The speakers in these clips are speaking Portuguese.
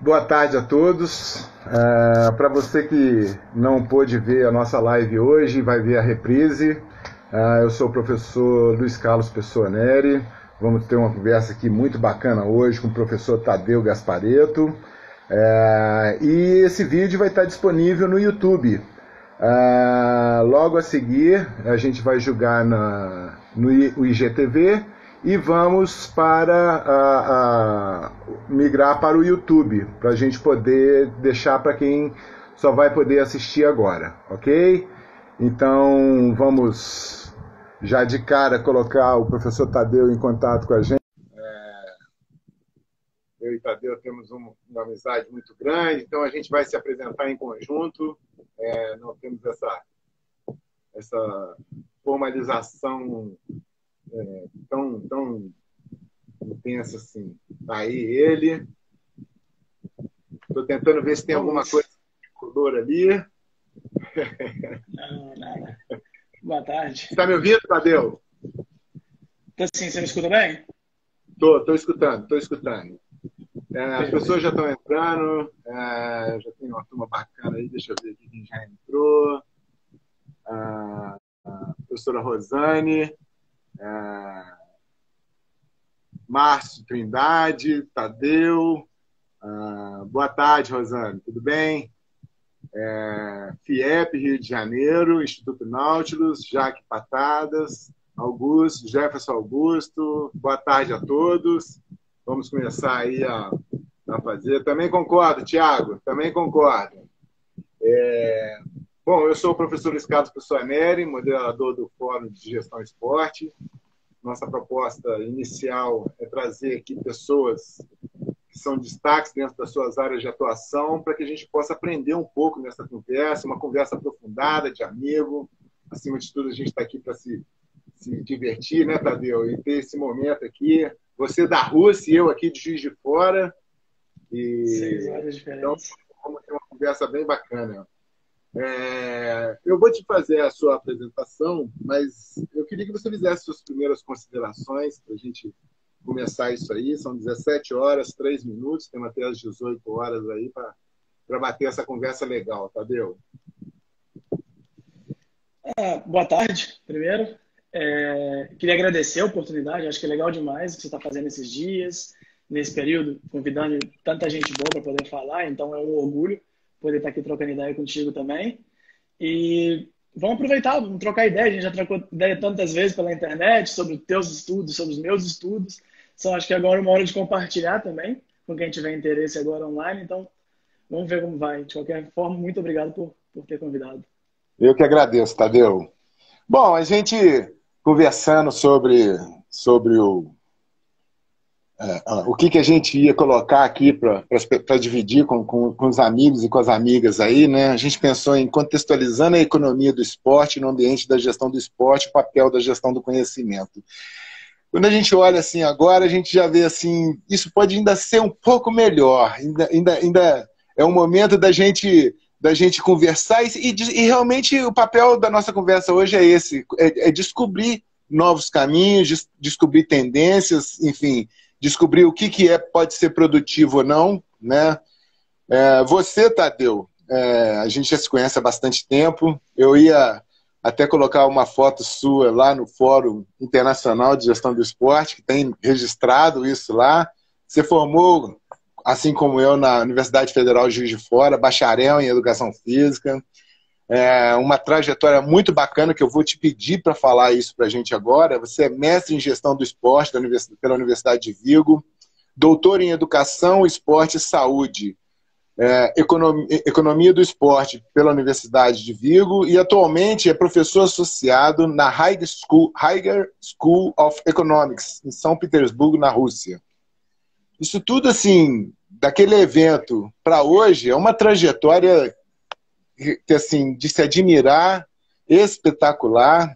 Boa tarde a todos. Para você que não pôde ver a nossa live hoje, vai ver a reprise. Eu sou o professor Luiz Carlos Pessoa Neri. Vamos ter uma conversa aqui muito bacana hoje com o professor Tadeu Gasparetto. E esse vídeo vai estar disponível no YouTube. Logo a seguir, a gente vai jogar no IGTV e vamos para migrar para o YouTube, para a gente poder deixar para quem só vai poder assistir agora, ok? Então vamos já de cara colocar o professor Tadeu em contato com a gente. Eu e Tadeu temos uma amizade muito grande, então a gente vai se apresentar em conjunto. Não temos essa formalização tão intensa assim. Aí ele. Estou tentando ver se tem alguma coisa de color ali. Não, nada. Boa tarde. Você está me ouvindo, Tadeu? Tô sim, você me escuta bem? Estou escutando. As pessoas já estão entrando, já tem uma turma bacana aí, deixa eu ver aqui quem já entrou. A professora Rosane, Márcio Trindade, Tadeu. Boa tarde, Rosane, tudo bem? FIEP, Rio de Janeiro, Instituto Nautilus, Jaque Patadas, Augusto, Jefferson Augusto, boa tarde a todos. Vamos começar aí a fazer. Também concordo, Tiago, também concordo. Bom, eu sou o professor Luiz Carlos Pessoa Neri, moderador do Fórum de Gestão e Esporte. Nossa proposta inicial é trazer aqui pessoas que são destaques dentro das suas áreas de atuação para que a gente possa aprender um pouco nessa conversa, uma conversa aprofundada, de amigo. Acima de tudo, a gente está aqui para se divertir, né, Tadeu? E ter esse momento aqui. Você da Rússia e eu aqui de Juiz de Fora. 6 horas diferentes. Então, vamos ter uma conversa bem bacana. Eu vou te fazer a sua apresentação, mas eu queria que você fizesse suas primeiras considerações para a gente começar isso aí. São 17 horas, 3 minutos, temos até as 18 horas aí para bater essa conversa legal, Tadeu. Boa tarde, primeiro. Queria agradecer a oportunidade, acho que é legal demais o que você está fazendo esses dias, nesse período, convidando tanta gente boa para poder falar, então é um orgulho poder estar aqui trocando ideia contigo também. E vamos aproveitar, vamos trocar ideia, a gente já trocou ideia tantas vezes pela internet, sobre os teus estudos, sobre os meus estudos, então acho que agora é uma hora de compartilhar também, com quem tiver interesse agora online, então vamos ver como vai. De qualquer forma, muito obrigado por ter convidado. Eu que agradeço, Tadeu. Bom, a gente conversando sobre o que a gente ia colocar aqui para dividir com os amigos e com as amigas aí, né? A gente pensou em contextualizando a economia do esporte no ambiente da gestão do esporte, o papel da gestão do conhecimento. Quando a gente olha assim agora, a gente já vê assim, isso pode ainda ser um pouco melhor, ainda é um momento da gente conversar e realmente o papel da nossa conversa hoje é esse, é descobrir novos caminhos, descobrir tendências, enfim, descobrir o que pode ser produtivo ou não, né? Você, Tadeu, a gente já se conhece há bastante tempo, eu ia até colocar uma foto sua lá no Fórum Internacional de Gestão do Esporte, que tem registrado isso lá. Você formou, assim como eu, na Universidade Federal de Juiz de Fora, bacharel em Educação Física. Uma trajetória muito bacana que eu vou te pedir para falar isso para a gente agora. Você é mestre em Gestão do Esporte pela Universidade de Vigo, doutor em Educação, Esporte e Saúde, Economia do Esporte pela Universidade de Vigo e atualmente é professor associado na Higher School of Economics, em São Petersburgo, na Rússia. Isso tudo, assim, daquele evento para hoje, é uma trajetória assim, de se admirar, espetacular,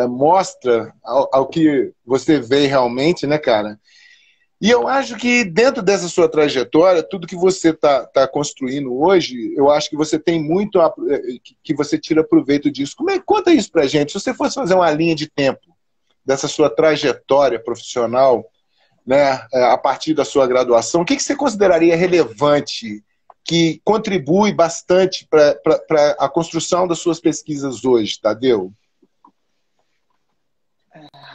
mostra ao que você vê realmente, né, cara? E eu acho que dentro dessa sua trajetória, tudo que você tá construindo hoje, eu acho que você tem muito que você tira proveito disso. Conta isso pra gente. Se você fosse fazer uma linha de tempo dessa sua trajetória profissional, né, a partir da sua graduação, o que você consideraria relevante, que contribui bastante para a construção das suas pesquisas hoje, Tadeu?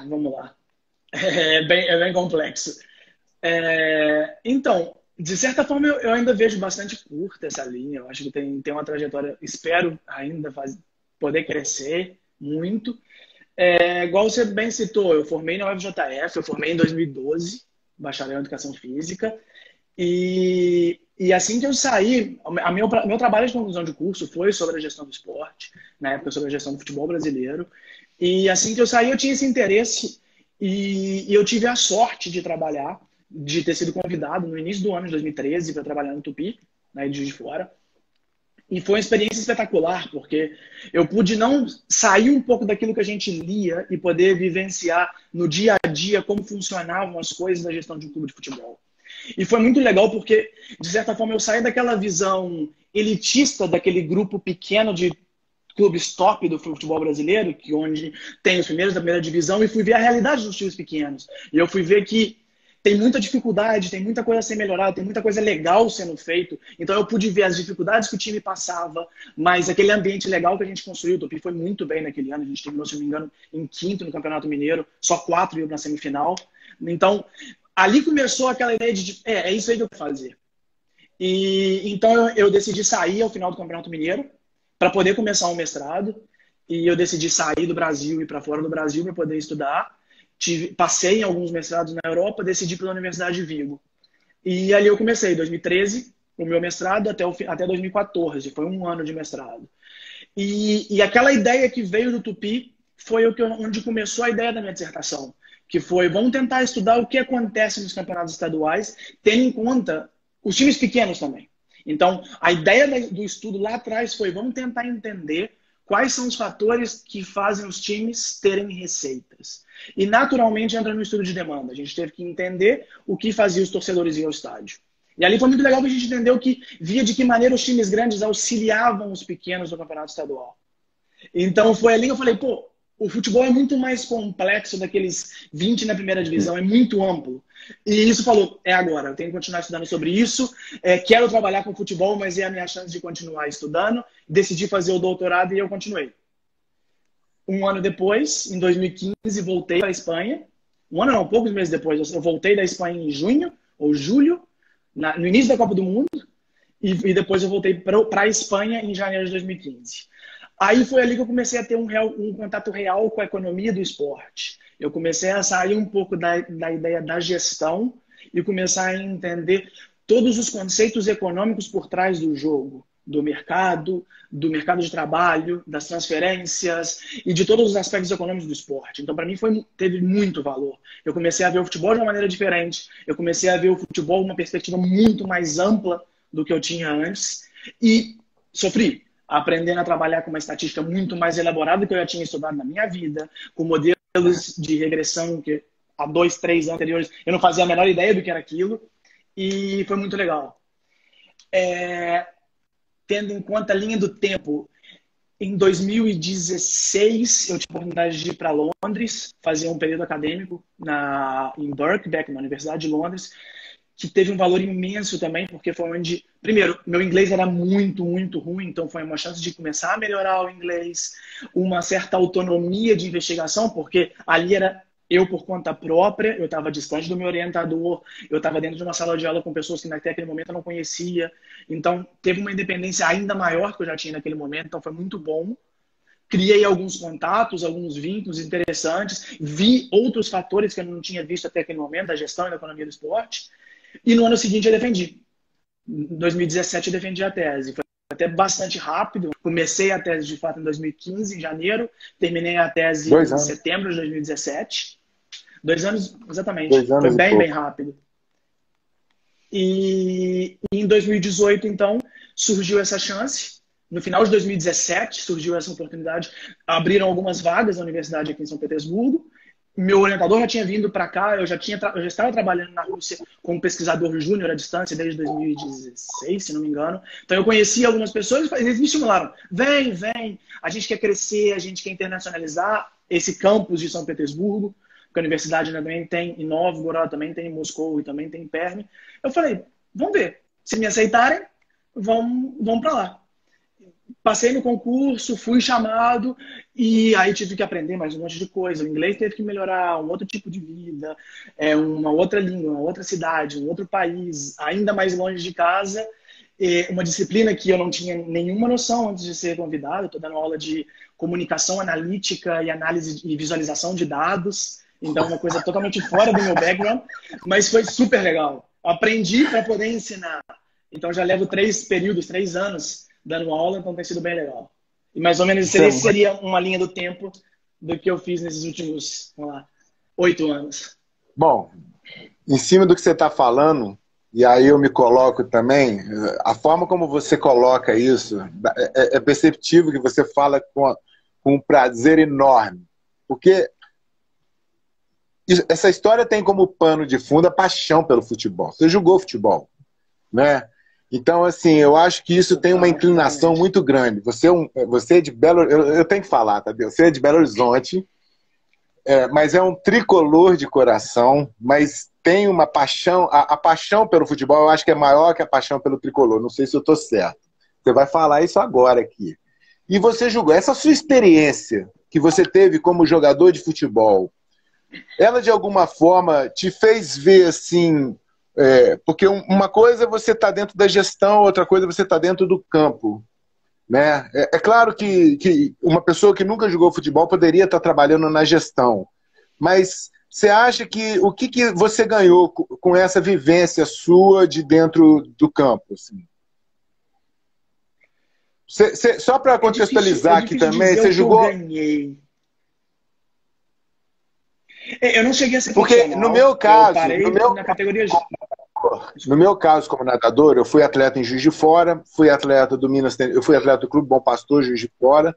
Vamos lá. É bem complexo. Então, de certa forma, eu ainda vejo bastante curta essa linha. Eu acho que tem uma trajetória, espero ainda poder crescer muito. Igual você bem citou, eu formei na UFJF, eu formei em 2012, bacharel em Educação Física, e assim que eu saí, meu trabalho de conclusão de curso foi sobre a gestão do esporte, na época sobre a gestão do futebol brasileiro, e assim que eu saí eu tinha esse interesse e eu tive a sorte de trabalhar, de ter sido convidado no início do ano de 2013 para trabalhar no Tupi, na Juiz de Fora. E foi uma experiência espetacular, porque eu pude não sair um pouco daquilo que a gente lia e poder vivenciar no dia a dia como funcionavam as coisas da gestão de um clube de futebol. E foi muito legal porque, de certa forma, eu saí daquela visão elitista daquele grupo pequeno de clubes top do futebol brasileiro, onde tem os primeiros da primeira divisão, e fui ver a realidade dos times pequenos. E eu fui ver que tem muita dificuldade, tem muita coisa a ser melhorada, tem muita coisa legal sendo feito. Então eu pude ver as dificuldades que o time passava, mas aquele ambiente legal que a gente construiu. O Tupi foi muito bem naquele ano, a gente terminou, se não me engano, em quinto no Campeonato Mineiro, só 4 iam na semifinal. Então, ali começou aquela ideia de é isso aí que eu vou fazer. E então eu decidi sair ao final do Campeonato Mineiro para poder começar um mestrado. E eu decidi sair do Brasil e ir para fora do Brasil para poder estudar. Passei em alguns mestrados na Europa, decidi pela Universidade de Vigo. E ali eu comecei, em 2013, o meu mestrado até 2014. Foi um ano de mestrado. E aquela ideia que veio do Tupi foi onde começou a ideia da minha dissertação, que foi, vamos tentar estudar o que acontece nos campeonatos estaduais, tendo em conta os times pequenos também. Então, a ideia do estudo lá atrás foi, vamos tentar entender quais são os fatores que fazem os times terem receitas. E, naturalmente, entra no estudo de demanda. A gente teve que entender o que fazia os torcedores ir ao estádio. E ali foi muito legal que a gente entendeu de que maneira os times grandes auxiliavam os pequenos no campeonato estadual. Então, foi ali que eu falei, o futebol é muito mais complexo daqueles 20 na primeira divisão, é muito amplo. E isso falou, agora, eu tenho que continuar estudando sobre isso, quero trabalhar com futebol, mas é a minha chance de continuar estudando. Decidi fazer o doutorado e eu continuei. Um ano depois, em 2015, voltei para a Espanha. Um ano não, poucos meses depois, eu voltei da Espanha em junho ou julho, no início da Copa do Mundo, e depois eu voltei para a Espanha em janeiro de 2015. Aí foi ali que eu comecei a ter um contato real com a economia do esporte. Eu comecei a sair um pouco da ideia da gestão e começar a entender todos os conceitos econômicos por trás do jogo, do mercado de trabalho, das transferências e de todos os aspectos econômicos do esporte. Então, para mim, teve muito valor. Eu comecei a ver o futebol de uma maneira diferente. Eu comecei a ver o futebol de uma perspectiva muito mais ampla do que eu tinha antes. E sofri, aprendendo a trabalhar com uma estatística muito mais elaborada do que eu já tinha estudado na minha vida, com modelos de regressão que há 2, 3 anos anteriores eu não fazia a menor ideia do que era aquilo. E foi muito legal. Tendo em conta a linha do tempo, em 2016 eu tive a oportunidade de ir para Londres, fazer um período acadêmico em Birkbeck, na Universidade de Londres, que teve um valor imenso também, porque foi onde, primeiro, meu inglês era muito, muito ruim, então foi uma chance de começar a melhorar o inglês, uma certa autonomia de investigação, porque ali era eu por conta própria, eu estava distante do meu orientador, eu estava dentro de uma sala de aula com pessoas que até aquele momento eu não conhecia, então teve uma independência ainda maior que eu já tinha naquele momento, então foi muito bom. Criei alguns contatos, alguns vínculos interessantes, vi outros fatores que eu não tinha visto até aquele momento, da gestão e da economia do esporte, e no ano seguinte eu defendi. Em 2017 eu defendi a tese. Foi até bastante rápido. Comecei a tese de fato em 2015, em janeiro. Terminei a tese em setembro de 2017. 2 anos, exatamente. 2 anos foi bem rápido. E em 2018, então, surgiu essa chance. No final de 2017 surgiu essa oportunidade. Abriram algumas vagas na universidade aqui em São Petersburgo. Meu orientador já tinha vindo para cá, eu já estava trabalhando na Rússia como pesquisador júnior à distância desde 2016, se não me engano. Então eu conheci algumas pessoas e eles me estimularam. Vem, a gente quer crescer, a gente quer internacionalizar esse campus de São Petersburgo. porque a universidade também tem em Novgorod, também tem em Moscou e também tem em Perm. Eu falei, vamos ver. Se me aceitarem, vamos para lá. Passei no concurso, fui chamado e aí tive que aprender mais um monte de coisa. O inglês teve que melhorar, um outro tipo de vida, uma outra língua, uma outra cidade, um outro país, ainda mais longe de casa. Uma disciplina que eu não tinha nenhuma noção antes de ser convidado. Estou dando aula de comunicação analítica e análise e visualização de dados. Então, uma coisa totalmente fora do meu background, mas foi super legal. Aprendi para poder ensinar. Então, já levo 3 anos dando aula, então tem sido bem legal. E mais ou menos esse seria uma linha do tempo do que eu fiz nesses últimos, vamos lá, 8 anos. Bom, em cima do que você está falando, e aí eu me coloco também, a forma como você coloca isso, é perceptível que você fala com um prazer enorme. Porque essa história tem como pano de fundo a paixão pelo futebol. Você jogou futebol, né? Então, assim, eu acho que isso tem uma inclinação muito grande. Você é de Belo... Eu tenho que falar, tá? Você é de Belo Horizonte, mas é um tricolor de coração, mas tem uma paixão... A paixão pelo futebol eu acho que é maior que a paixão pelo tricolor. Não sei se eu estou certo. Você vai falar isso agora aqui. E você jogou. Essa sua experiência que você teve como jogador de futebol, ela de alguma forma te fez ver assim... porque uma coisa é você estar dentro da gestão, outra coisa é você estar dentro do campo, né? É claro que uma pessoa que nunca jogou futebol poderia estar trabalhando na gestão, mas você acha que o que você ganhou com essa vivência sua de dentro do campo? Assim? Só para contextualizar aqui também, você jogou... Eu ganhei. Eu não cheguei a ser porque profissional. No meu caso, eu parei na categoria... No meu caso, como nadador, eu fui atleta em Juiz de Fora, fui atleta do Minas, eu fui atleta do Clube Bom Pastor, Juiz de Fora,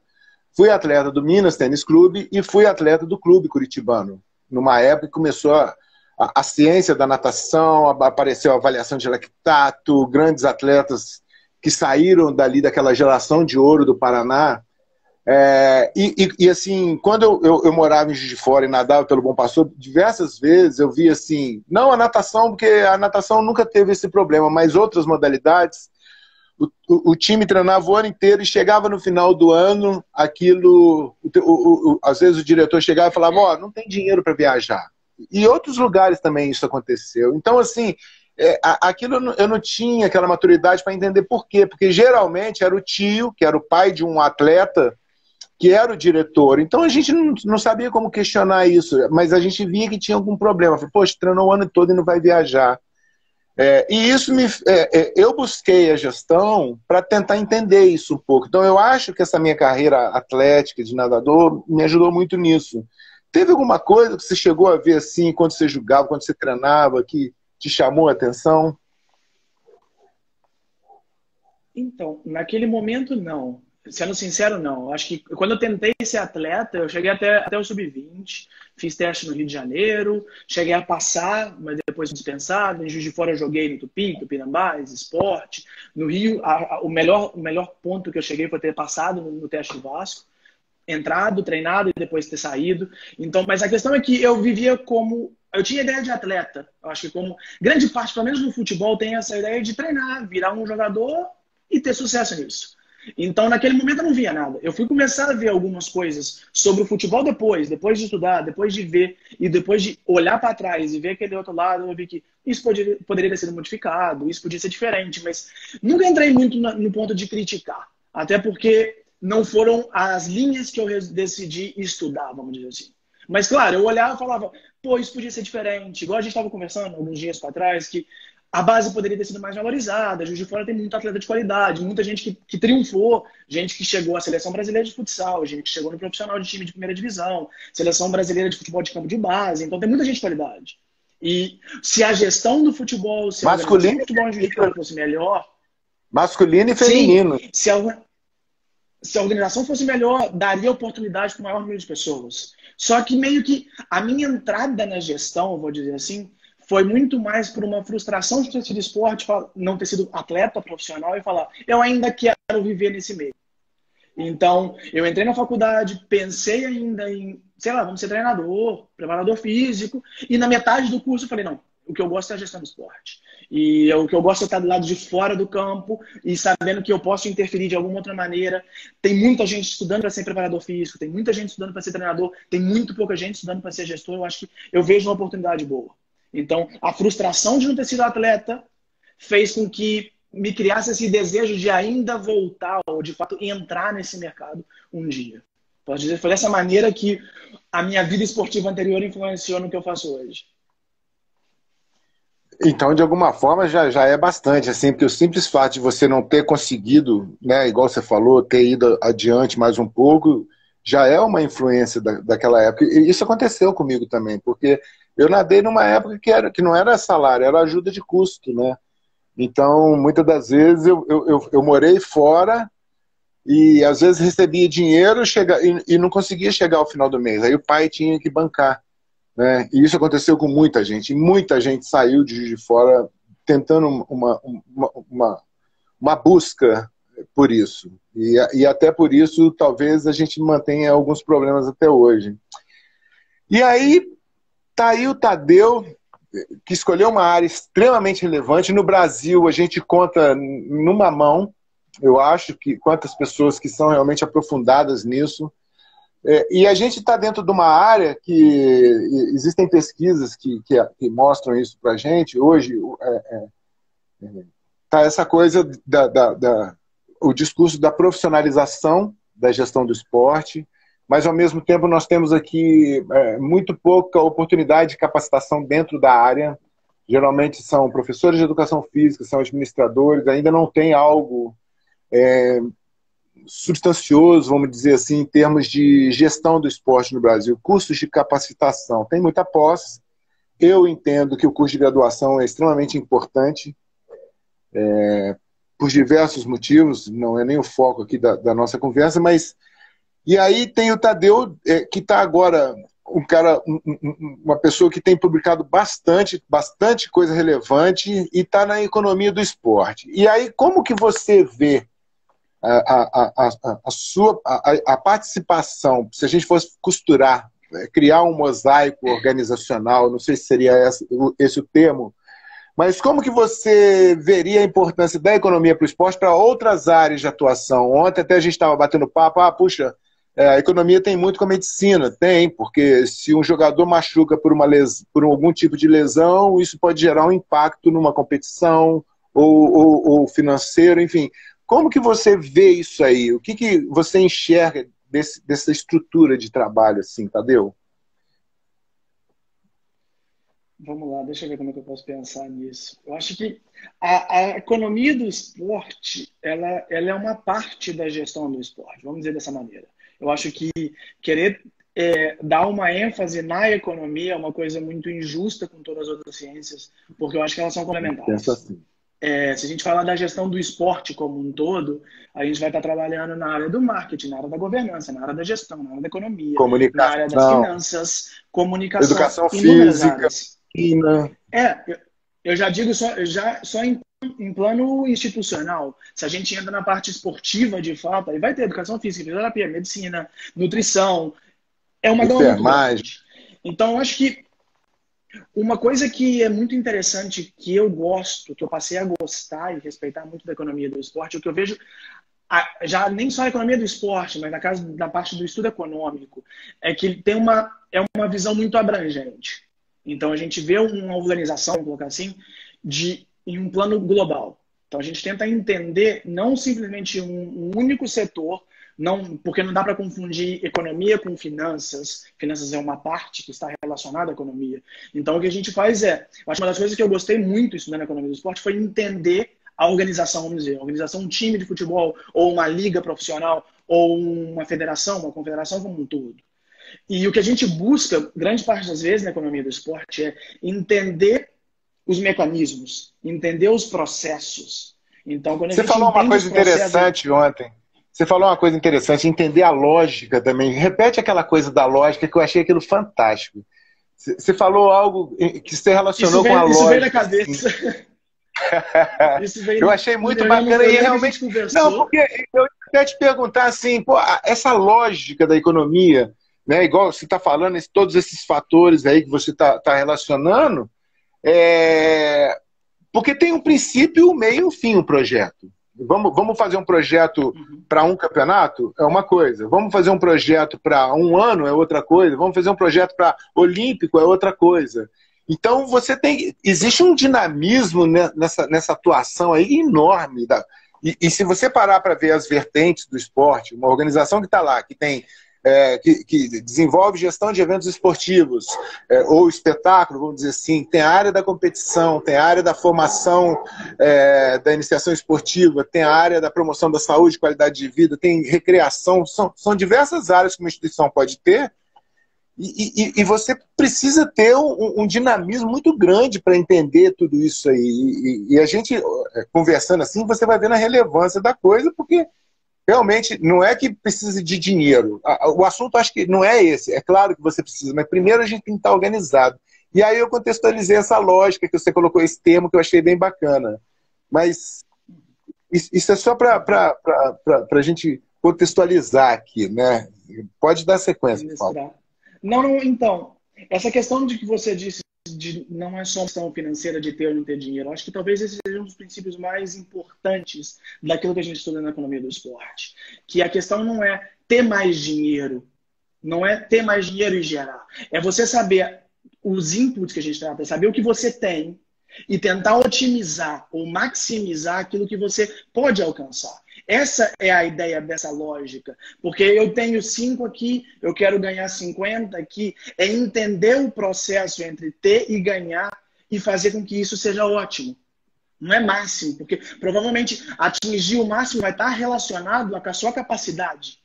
fui atleta do Minas Tênis Clube e fui atleta do Clube Curitibano. Numa época que começou a ciência da natação, apareceu a avaliação de lactato, grandes atletas que saíram dali daquela geração de ouro do Paraná. E assim, quando eu morava em Juiz de Fora e nadava pelo Bom Pastor, diversas vezes eu via assim, não a natação, porque a natação nunca teve esse problema, mas outras modalidades, o time treinava o ano inteiro e chegava no final do ano, às vezes o diretor chegava e falava, ó, não tem dinheiro para viajar. E em outros lugares também isso aconteceu. Então, assim, aquilo eu não tinha aquela maturidade para entender por quê, porque geralmente era o tio, que era o pai de um atleta, que era o diretor. Então a gente não sabia como questionar isso, mas a gente via que tinha algum problema. Falei, poxa, treinou o ano todo e não vai viajar. E isso eu busquei a gestão para tentar entender isso um pouco. Então eu acho que essa minha carreira atlética de nadador me ajudou muito nisso. Teve alguma coisa que você chegou a ver assim, quando você jogava, quando você treinava, que te chamou a atenção? Então, naquele momento, não. Sendo sincero, não. Acho que quando eu tentei ser atleta, eu cheguei até o sub-20, fiz teste no Rio de Janeiro, cheguei a passar, mas depois dispensado. Em Juiz de Fora eu joguei no Tupi, Tupinambás, Esporte. No Rio, o melhor ponto que eu cheguei foi ter passado no teste do Vasco, entrado, treinado e depois ter saído. Então, mas a questão é que eu vivia como... Eu tinha ideia de atleta. Eu acho que como grande parte, pelo menos no futebol, tem essa ideia de treinar, virar um jogador e ter sucesso nisso. Então, naquele momento, eu não via nada. Eu fui começar a ver algumas coisas sobre o futebol depois de estudar, depois de ver e depois de olhar para trás e ver aquele outro lado, eu vi que isso poderia ter sido modificado, isso podia ser diferente, mas nunca entrei muito no ponto de criticar. Até porque não foram as linhas que eu decidi estudar, vamos dizer assim. Mas, claro, eu olhava e falava, pô, isso podia ser diferente. Igual a gente estava conversando alguns dias para trás, que a base poderia ter sido mais valorizada. Juiz de Fora tem muito atleta de qualidade, muita gente que triunfou, gente que chegou à seleção brasileira de futsal, gente que chegou no profissional de time de primeira divisão, seleção brasileira de futebol de campo de base. Então tem muita gente de qualidade. E se a gestão do futebol, se a masculino, do futebol em Juiz de Fora fosse melhor... Masculino e feminino. Sim, se a organização fosse melhor, daria oportunidade para o maior número de pessoas. Só que meio que a minha entrada na gestão, vou dizer assim, foi muito mais por uma frustração de ter sido esporte, não ter sido atleta profissional e falar, eu ainda quero viver nesse meio. Então, eu entrei na faculdade, pensei ainda em, sei lá, vamos ser treinador, preparador físico, e na metade do curso eu falei, não, o que eu gosto é a gestão do esporte. E o que eu gosto é estar do lado de fora do campo e sabendo que eu posso interferir de alguma outra maneira. Tem muita gente estudando para ser preparador físico, tem muita gente estudando para ser treinador, tem muito pouca gente estudando para ser gestor. Eu acho que eu vejo uma oportunidade boa. Então, a frustração de não ter sido atleta fez com que me criasse esse desejo de ainda voltar ou, de fato, entrar nesse mercado um dia. Posso dizer que foi dessa maneira que a minha vida esportiva anterior influenciou no que eu faço hoje. Então, de alguma forma, já é bastante, assim, porque o simples fato de você não ter conseguido, né, igual você falou, ter ido adiante mais um pouco, já é uma influência daquela época. E isso aconteceu comigo também, porque eu nadei numa época que não era salário, era ajuda de custo, né? Então, muitas das vezes eu morei fora e às vezes recebia dinheiro e não conseguia chegar ao final do mês. Aí o pai tinha que bancar, né? E isso aconteceu com muita gente. E muita gente saiu de Juiz de Fora tentando uma busca por isso. E até por isso, talvez a gente mantenha alguns problemas até hoje. E aí, tá aí o Tadeu, que escolheu uma área extremamente relevante. No Brasil, a gente conta numa mão, eu acho, que quantas pessoas que são realmente aprofundadas nisso. E a gente está dentro de uma área que existem pesquisas que mostram isso para a gente. Hoje está essa coisa o discurso da profissionalização da gestão do esporte, mas ao mesmo tempo nós temos aqui muito pouca oportunidade de capacitação dentro da área. Geralmente são professores de educação física, são administradores, ainda não tem algo substancioso, vamos dizer assim, em termos de gestão do esporte no Brasil. Cursos de capacitação, tem muita pós. Eu entendo que o curso de graduação é extremamente importante, por diversos motivos, não é nem o foco aqui da nossa conversa, mas... E aí tem o Tadeu, que está agora uma pessoa que tem publicado bastante coisa relevante e está na economia do esporte. E aí, como que você vê a participação, se a gente fosse costurar, criar um mosaico organizacional, não sei se seria esse o termo, mas como que você veria a importância da economia para o esporte para outras áreas de atuação? Ontem até a gente estava batendo papo, puxa, a economia tem muito com a medicina. Tem, porque se um jogador machuca por algum tipo de lesão, isso pode gerar um impacto numa competição ou financeiro, enfim. Como que você vê isso aí? O que você enxerga dessa estrutura de trabalho, assim, Tadeu? Vamos lá, deixa eu ver como é que eu posso pensar nisso. Eu acho que a economia do esporte, ela é uma parte da gestão do esporte, vamos dizer dessa maneira. Eu acho que querer dar uma ênfase na economia é uma coisa muito injusta com todas as outras ciências, porque eu acho que elas são complementares. Penso assim. Se a gente falar da gestão do esporte como um todo, a gente vai estar trabalhando na área do marketing, na área da governança, na área da gestão, na área da economia, na área das finanças, comunicação, educação inúmeras física, áreas. Eu já digo só em plano institucional. Se a gente entra na parte esportiva, de fato, aí vai ter educação física, fisioterapia, medicina, nutrição. É uma gama muito grande. Então, eu acho que uma coisa que é muito interessante, que eu gosto, que eu passei a gostar e respeitar muito da economia do esporte, o que eu vejo, já nem só a economia do esporte, mas na parte do estudo econômico, é que tem uma visão muito abrangente. Então, a gente vê uma organização, vamos colocar assim, em um plano global. Então, a gente tenta entender não simplesmente um único setor, porque não dá para confundir economia com finanças. Finanças é uma parte que está relacionada à economia. Então, o que a gente faz acho que uma das coisas que eu gostei muito estudando a economia do esporte foi entender a organização, vamos dizer, a organização, um time de futebol, ou uma liga profissional, ou uma federação, uma confederação como um todo. E o que a gente busca, grande parte das vezes na economia do esporte, é entender os mecanismos, entender os processos. Então, quando a gente falou uma coisa interessante ontem. Você falou uma coisa interessante, entender a lógica também. Repete aquela coisa da lógica que eu achei aquilo fantástico. Você falou algo que se relacionou com a lógica. Isso veio da cabeça. Eu achei muito bacana e realmente... Não, porque até te perguntar assim, pô, essa lógica da economia, né, igual você está falando, todos esses fatores aí que você está relacionando, porque tem um princípio, um meio e um fim o projeto. Vamos fazer um projeto para um campeonato? É uma coisa. Vamos fazer um projeto para um ano? É outra coisa. Vamos fazer um projeto para olímpico? É outra coisa. Então, existe um dinamismo nessa atuação aí enorme. E se você parar para ver as vertentes do esporte, uma organização que está lá, que tem que desenvolve gestão de eventos esportivos, ou espetáculo, vamos dizer assim, tem a área da competição, tem a área da formação, da iniciação esportiva, tem a área da promoção da saúde, qualidade de vida, tem recreação, são diversas áreas que uma instituição pode ter, e você precisa ter um dinamismo muito grande para entender tudo isso aí. E a gente, conversando assim, você vai vendo a relevância da coisa, porque realmente, não é que precisa de dinheiro. O assunto, acho que não é esse. É claro que você precisa, mas primeiro a gente tem que estar organizado. E aí eu contextualizei essa lógica que você colocou, esse termo que eu achei bem bacana. Mas isso é só para a gente contextualizar aqui, né? Pode dar sequência, por favor. Não, então, essa questão de que você disse não é só uma questão financeira de ter ou não ter dinheiro. Eu acho que talvez esse seja um dos princípios mais importantes daquilo que a gente estuda na economia do esporte. Que a questão não é ter mais dinheiro, não é ter mais dinheiro e gerar. É você saber os inputs que a gente trata, saber o que você tem e tentar otimizar ou maximizar aquilo que você pode alcançar. Essa é a ideia dessa lógica. Porque eu tenho 5 aqui, eu quero ganhar 50 aqui. É entender o processo entre ter e ganhar e fazer com que isso seja ótimo. Não é máximo, porque provavelmente atingir o máximo vai estar relacionado com a sua capacidade.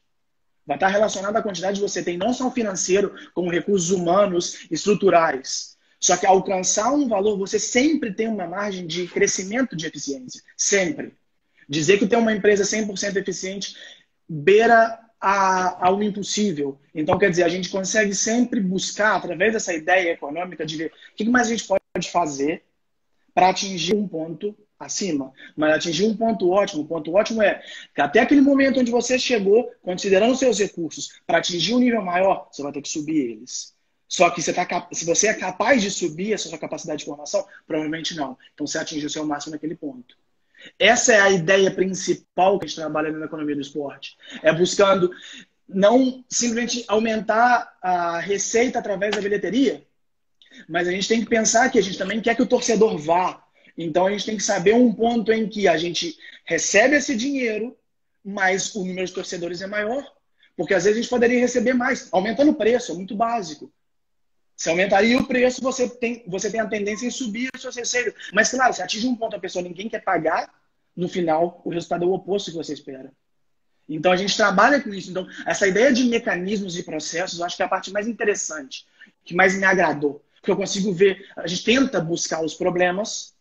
Vai estar relacionado à quantidade que você tem, não só financeiro, como recursos humanos, estruturais. Só que alcançar um valor, você sempre tem uma margem de crescimento de eficiência. Sempre. Dizer que ter uma empresa 100% eficiente beira ao impossível. Então, quer dizer, a gente consegue sempre buscar, através dessa ideia econômica, de ver o que mais a gente pode fazer para atingir um ponto acima. Mas atingir um ponto ótimo. O ponto ótimo é que até aquele momento onde você chegou, considerando seus recursos, para atingir um nível maior, você vai ter que subir eles. Só que se você é capaz de subir essa sua capacidade de formação, provavelmente não. Então você atingiu o seu máximo naquele ponto. Essa é a ideia principal que a gente trabalha na economia do esporte. É buscando não simplesmente aumentar a receita através da bilheteria, mas a gente tem que pensar que a gente também quer que o torcedor vá. Então a gente tem que saber um ponto em que a gente recebe esse dinheiro, mas o número de torcedores é maior. Porque às vezes a gente poderia receber mais, aumentando o preço, é muito básico. Se aumentaria o preço, você tem a tendência em subir as suas receitas. Mas, claro, se atinge um ponto a pessoa ninguém quer pagar, no final, o resultado é o oposto do que você espera. Então, a gente trabalha com isso. Então, essa ideia de mecanismos e processos, eu acho que é a parte mais interessante, que mais me agradou. Porque eu consigo ver, a gente tenta buscar os problemas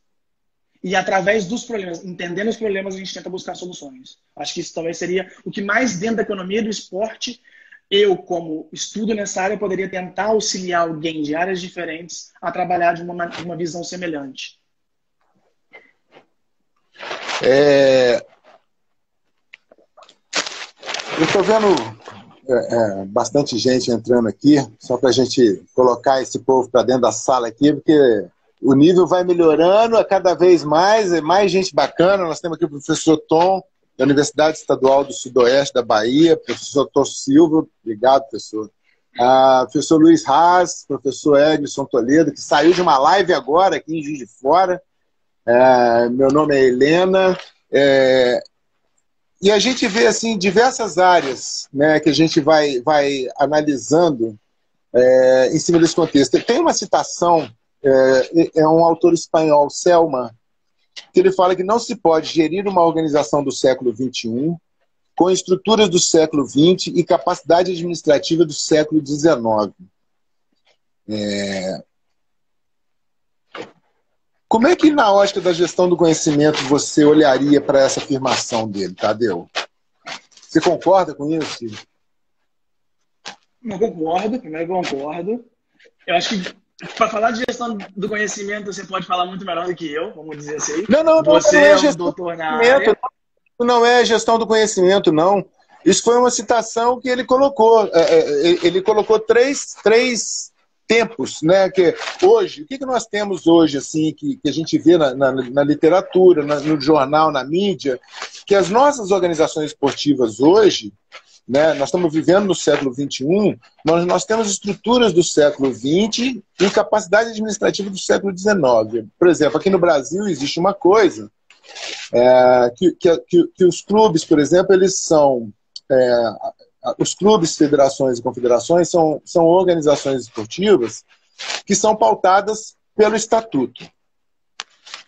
e, através dos problemas, entendendo os problemas, a gente tenta buscar soluções. Acho que isso talvez seria o que mais, dentro da economia do esporte, eu, como estudo nessa área, poderia tentar auxiliar alguém de áreas diferentes a trabalhar de uma visão semelhante. Eu estou vendo bastante gente entrando aqui, só para a gente colocar esse povo para dentro da sala aqui, porque o nível vai melhorando a cada vez mais, é mais gente bacana. Nós temos aqui o professor Tom, da Universidade Estadual do Sudoeste da Bahia, professor Tom Silva, obrigado, professor. Professor Luiz Haas, professor Edson Toledo, que saiu de uma live agora aqui em Juiz de Fora. Meu nome é Helena. E a gente vê assim, diversas áreas, né, que a gente vai analisando em cima desse contexto. Tem uma citação, é um autor espanhol, Selma, que ele fala que não se pode gerir uma organização do século XXI com estruturas do século XX e capacidade administrativa do século XIX. Como é que, na ótica da gestão do conhecimento, você olharia para essa afirmação dele, Tadeu? Você concorda com isso? Não concordo, primeiro concordo. Eu acho que para falar de gestão do conhecimento, você pode falar muito melhor do que eu, vamos dizer assim. Não, você é um doutor na área. não é gestão do conhecimento, não. Isso foi uma citação que ele colocou. Ele colocou três tempos, né? Que hoje, o que nós temos hoje, assim, que a gente vê na literatura, no jornal, na mídia, que as nossas organizações esportivas hoje, né, nós estamos vivendo no século XXI, nós temos estruturas do século XX e capacidade administrativa do século XIX. Por exemplo, aqui no Brasil existe uma coisa, que os clubes, por exemplo, eles são... os clubes, federações e confederações são organizações esportivas que são pautadas pelo estatuto.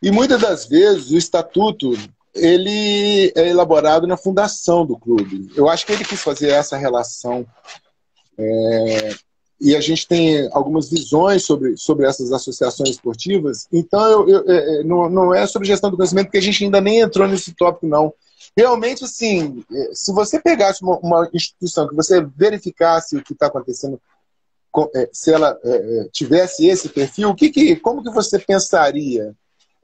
E muitas das vezes o estatuto ele é elaborado na fundação do clube. Eu acho que ele quis fazer essa relação. E a gente tem algumas visões sobre essas associações esportivas. Então, não é sobre gestão do conhecimento, porque a gente ainda nem entrou nesse tópico, não. Realmente, assim, se você pegasse uma instituição que você verificasse o que está acontecendo, se ela tivesse esse perfil, como que você pensaria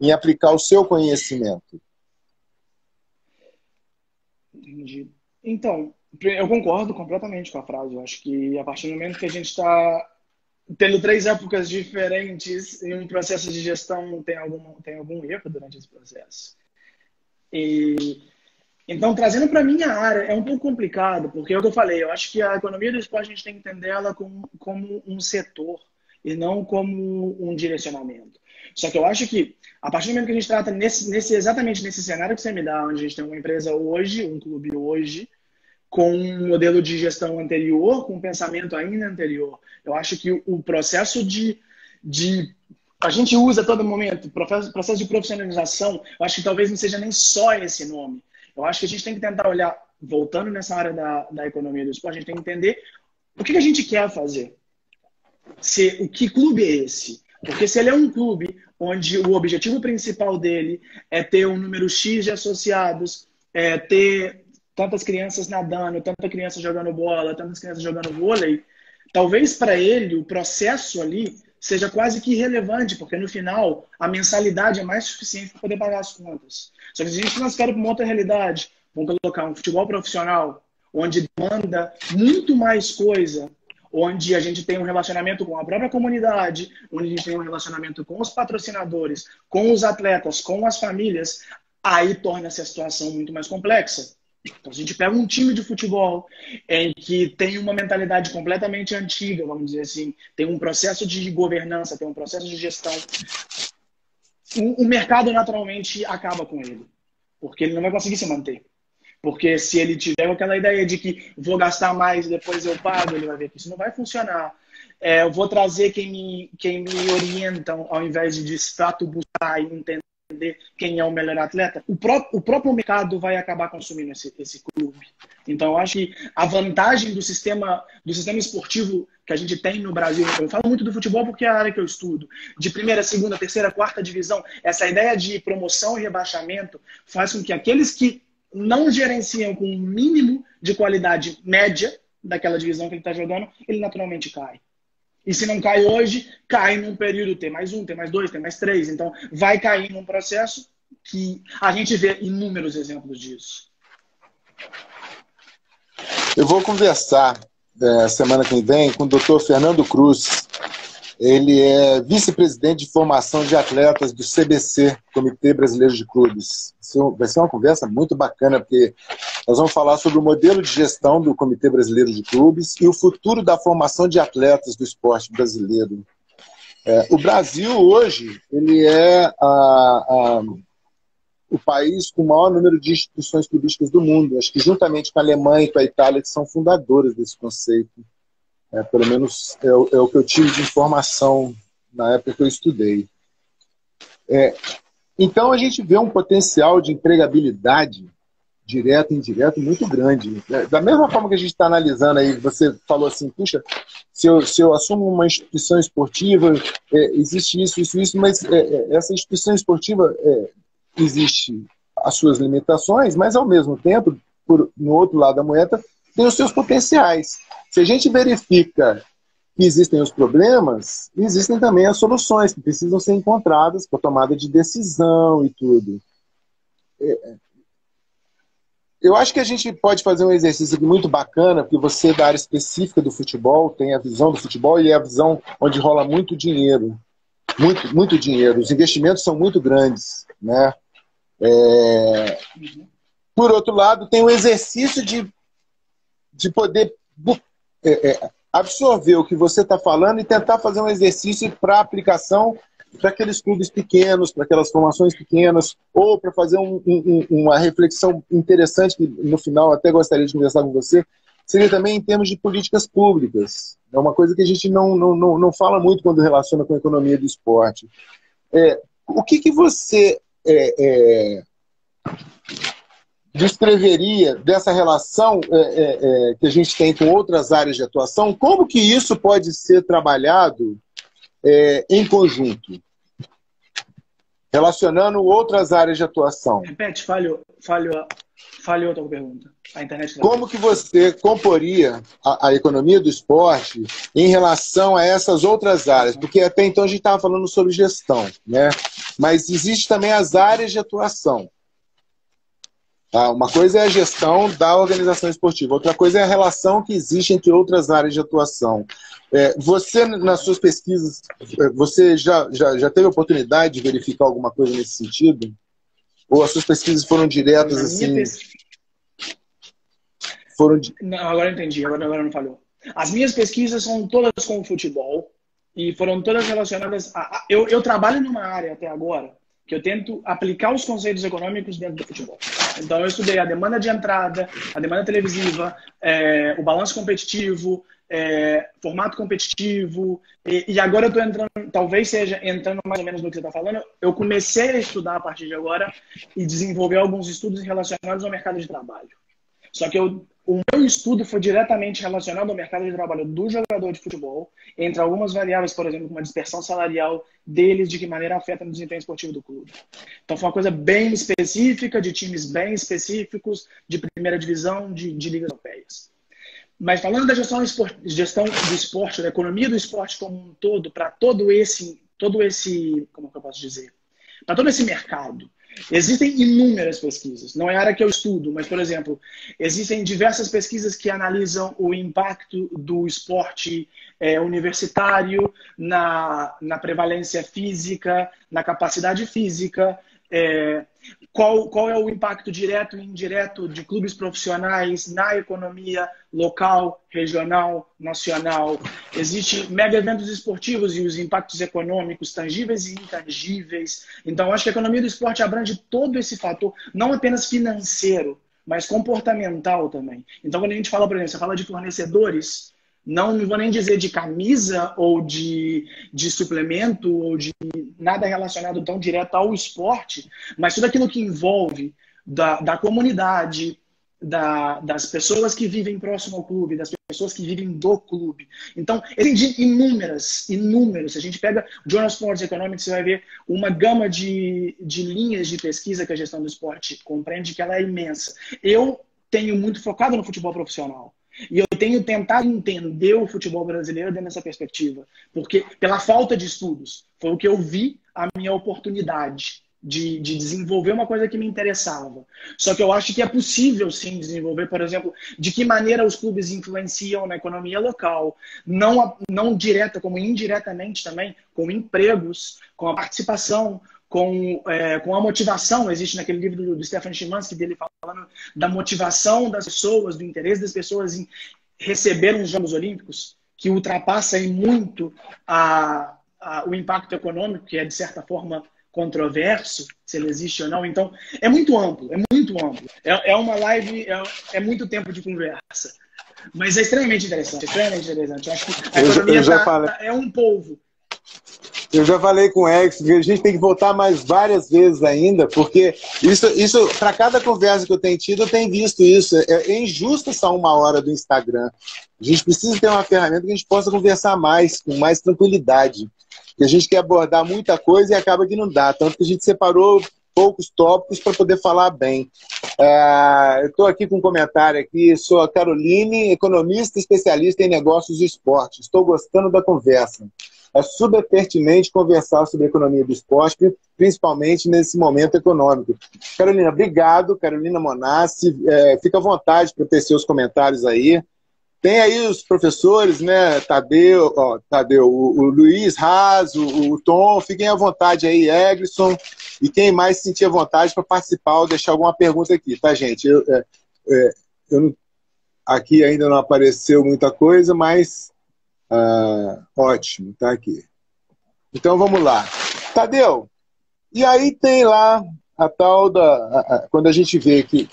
em aplicar o seu conhecimento? Entendi. Então, eu concordo completamente com a frase. Eu acho que a partir do momento que a gente está tendo 3 épocas diferentes em um processo de gestão, tem algum erro durante esse processo. Então, trazendo para a minha área, é um pouco complicado, porque é o que eu falei, eu acho que a economia do esporte a gente tem que entender ela como um setor e não como um direcionamento. Só que eu acho que, a partir do momento que a gente trata exatamente nesse cenário que você me dá, onde a gente tem uma empresa hoje, um clube hoje, com um modelo de gestão anterior, com um pensamento ainda anterior, eu acho que o processo a gente usa a todo momento, processo de profissionalização, eu acho que talvez não seja nem só esse nome. Eu acho que a gente tem que tentar olhar, voltando nessa área da economia do esporte, a gente tem que entender o que a gente quer fazer. Que clube é esse? Porque se ele é um clube onde o objetivo principal dele é ter um número X de associados, ter tantas crianças nadando, tanta criança jogando bola, tantas crianças jogando vôlei, talvez para ele o processo ali seja quase que irrelevante, porque no final a mensalidade é mais suficiente para poder pagar as contas. Só que se a gente transfere para uma outra realidade, vamos colocar um futebol profissional, onde demanda muito mais coisa, onde a gente tem um relacionamento com a própria comunidade, onde a gente tem um relacionamento com os patrocinadores, com os atletas, com as famílias, aí torna-se a situação muito mais complexa. Então, se a gente pega um time de futebol em que tem uma mentalidade completamente antiga, vamos dizer assim, tem um processo de governança, tem um processo de gestão, o mercado naturalmente acaba com ele, porque ele não vai conseguir se manter. Porque se ele tiver aquela ideia de que vou gastar mais e depois eu pago, ele vai ver que isso não vai funcionar. Eu vou trazer quem me orienta, ao invés de fato buscar e entender quem é o melhor atleta, o próprio mercado vai acabar consumindo esse clube. Então, eu acho que a vantagem do sistema esportivo que a gente tem no Brasil, eu falo muito do futebol porque é a área que eu estudo, de primeira, segunda, terceira, quarta divisão, essa ideia de promoção e rebaixamento faz com que aqueles que não gerenciam com um mínimo de qualidade média daquela divisão que ele está jogando, ele naturalmente cai. E se não cai hoje, cai num período T+1, T+2, T+3. Então, vai cair num processo que a gente vê inúmeros exemplos disso. Eu vou conversar semana que vem com o Dr. Fernando Cruz. Ele é vice-presidente de formação de atletas do CBC, Comitê Brasileiro de Clubes. Vai ser uma conversa muito bacana, porque nós vamos falar sobre o modelo de gestão do Comitê Brasileiro de Clubes e o futuro da formação de atletas do esporte brasileiro. O Brasil, hoje, ele é o país com o maior número de instituições turísticas do mundo. Acho que juntamente com a Alemanha e com a Itália, que são fundadoras desse conceito. Pelo menos é o que eu tive de informação na época que eu estudei. Então, a gente vê um potencial de empregabilidade direto e indireto muito grande. Da mesma forma que a gente está analisando aí, você falou assim, puxa, se eu assumo uma instituição esportiva, existe isso, mas essa instituição esportiva existe as suas limitações, mas, ao mesmo tempo, no outro lado da moeda, tem os seus potenciais. Se a gente verifica que existem os problemas, existem também as soluções que precisam ser encontradas para tomada de decisão e tudo. Eu acho que a gente pode fazer um exercício aqui muito bacana, porque você, da área específica do futebol, tem a visão do futebol e é a visão onde rola muito dinheiro. Muito, muito dinheiro. Os investimentos são muito grandes, né? Por outro lado, tem o exercício de poder absorver o que você está falando e tentar fazer um exercício para aplicação para aqueles clubes pequenos, para aquelas formações pequenas, ou para fazer uma reflexão interessante, que no final até gostaria de conversar com você, seria também em termos de políticas públicas. É uma coisa que a gente não fala muito quando relaciona com a economia do esporte. O que você descreveria dessa relação que a gente tem com outras áreas de atuação? Como que isso pode ser trabalhado em conjunto, relacionando outras áreas de atuação? Repete, falhou a tua pergunta. A internet Como que você comporia a economia do esporte em relação a essas outras áreas? Porque até então a gente estava falando sobre gestão, né? Mas existe também as áreas de atuação. Tá? Uma coisa é a gestão da organização esportiva, outra coisa é a relação que existe entre outras áreas de atuação. Você, nas suas pesquisas, você já teve a oportunidade de verificar alguma coisa nesse sentido? Ou as suas pesquisas foram diretas assim? Não, agora eu entendi, agora não falhou. As minhas pesquisas são todas com o futebol e foram todas relacionadas a... Eu trabalho numa área até agora que eu tento aplicar os conceitos econômicos dentro do futebol. Então, eu estudei a demanda de entrada, a demanda televisiva, o balanço competitivo, formato competitivo, e agora eu estou entrando, talvez seja entrando mais ou menos no que você está falando, eu comecei a estudar a partir de agora e desenvolver alguns estudos relacionados ao mercado de trabalho. Só que o meu estudo foi diretamente relacionado ao mercado de trabalho do jogador de futebol, entre algumas variáveis, por exemplo, como a dispersão salarial deles, de que maneira afeta no desempenho esportivo do clube. Então foi uma coisa bem específica, de times bem específicos, de primeira divisão, de ligas europeias. Mas falando da gestão do esporte, da economia do esporte como um todo, para todo esse, como que eu posso dizer? Para todo esse mercado, existem inúmeras pesquisas. Não é a área que eu estudo, mas, por exemplo, existem diversas pesquisas que analisam o impacto do esporte universitário na prevalência física, na capacidade física, qual é o impacto direto e indireto de clubes profissionais na economia local, regional, nacional. Existem mega eventos esportivos e os impactos econômicos tangíveis e intangíveis. Então, acho que a economia do esporte abrange todo esse fator, não apenas financeiro, mas comportamental também. Então, quando a gente fala, por exemplo, você fala de fornecedores, não vou nem dizer de camisa ou de suplemento ou de nada relacionado tão direto ao esporte, mas tudo aquilo que envolve da comunidade, das pessoas que vivem próximo ao clube, das pessoas que vivem do clube. Então, existem inúmeras. Se a gente pega o Journal Sports Economics, você vai ver uma gama de linhas de pesquisa que a gestão do esporte compreende, que ela é imensa. Eu tenho muito focado no futebol profissional. E eu tenho tentado entender o futebol brasileiro dentro dessa perspectiva. Porque, pela falta de estudos, foi o que eu vi a minha oportunidade de desenvolver uma coisa que me interessava. Só que eu acho que é possível, sim, desenvolver, por exemplo, de que maneira os clubes influenciam na economia local, não direta, como indiretamente também, com empregos, com a participação, com a motivação. Existe naquele livro do Stefan Szymanski, dele falando da motivação das pessoas, do interesse das pessoas em receber os Jogos Olímpicos, que ultrapassa em muito o impacto econômico, que é, de certa forma, controverso, se ele existe ou não. Então, é muito amplo, É uma live, é muito tempo de conversa. Mas é extremamente interessante, Eu acho que a economia é um povo. Eu já falei com o Ex, que a gente tem que voltar mais várias vezes ainda, porque isso para cada conversa que eu tenho tido, eu tenho visto isso. É injusto só 1 hora do Instagram. A gente precisa ter uma ferramenta que a gente possa conversar mais, com mais tranquilidade. Porque a gente quer abordar muita coisa e acaba que não dá. Tanto que a gente separou poucos tópicos para poder falar bem. Eu estou aqui com um comentário aqui. Sou a Caroline, economista especialista em negócios e esporte. Estou gostando da conversa. é super pertinente conversar sobre a economia do esporte, principalmente nesse momento econômico. Carolina, obrigado. Carolina Monassi, fica à vontade para ter seus comentários aí. Tem aí os professores, né? Tadeu, o Luiz Raz, o Tom, fiquem à vontade aí, Eglisson, e quem mais se sentir à vontade para participar ou deixar alguma pergunta aqui, tá, gente? Aqui ainda não apareceu muita coisa, mas ótimo, tá aqui. Então vamos lá. Tadeu, e aí tem lá a tal da... quando a gente vê que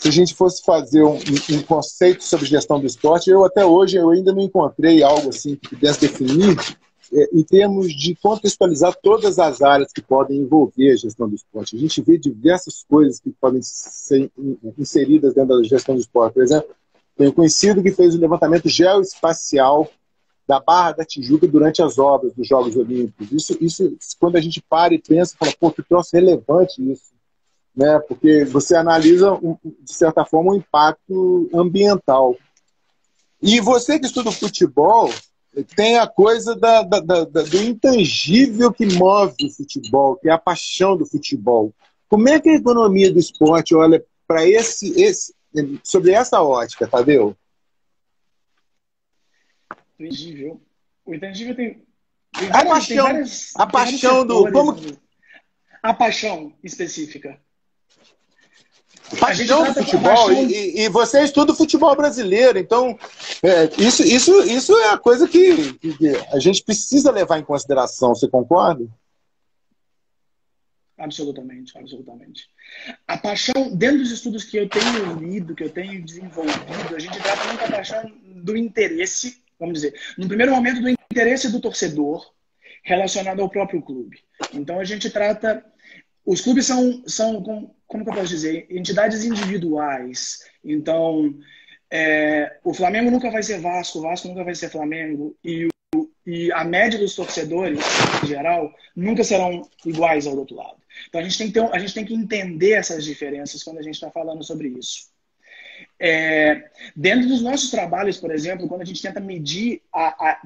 se a gente fosse fazer um conceito sobre gestão do esporte, até hoje eu ainda não encontrei algo assim que pudesse definir em termos de contextualizar todas as áreas que podem envolver a gestão do esporte. A gente vê diversas coisas que podem ser inseridas dentro da gestão do esporte. Por exemplo, tem um conhecido que fez o levantamento geoespacial da Barra da Tijuca durante as obras dos Jogos Olímpicos. Isso quando a gente para e pensa, fala, pô, que troço relevante isso. Né? Porque você analisa, de certa forma, o impacto ambiental. E você que estuda futebol, tem a coisa do intangível que move o futebol, que é a paixão do futebol. Como é que a economia do esporte olha para sobre essa ótica, Tadeu? O intangível tem a paixão do... A paixão específica. Paixão do futebol, e você estuda o futebol brasileiro, então isso é a coisa que a gente precisa levar em consideração, você concorda? Absolutamente. A paixão, dentro dos estudos que eu tenho lido, que eu tenho desenvolvido, a gente trata muito a paixão do interesse, vamos dizer, no primeiro momento do interesse do torcedor relacionado ao próprio clube. Então a gente trata... Os clubes são como que eu posso dizer, entidades individuais. Então, o Flamengo nunca vai ser Vasco, o Vasco nunca vai ser Flamengo, e a média dos torcedores, em geral, nunca serão iguais ao do outro lado. Então, a gente tem que entender essas diferenças quando a gente está falando sobre isso. Dentro dos nossos trabalhos, por exemplo, quando a gente tenta medir,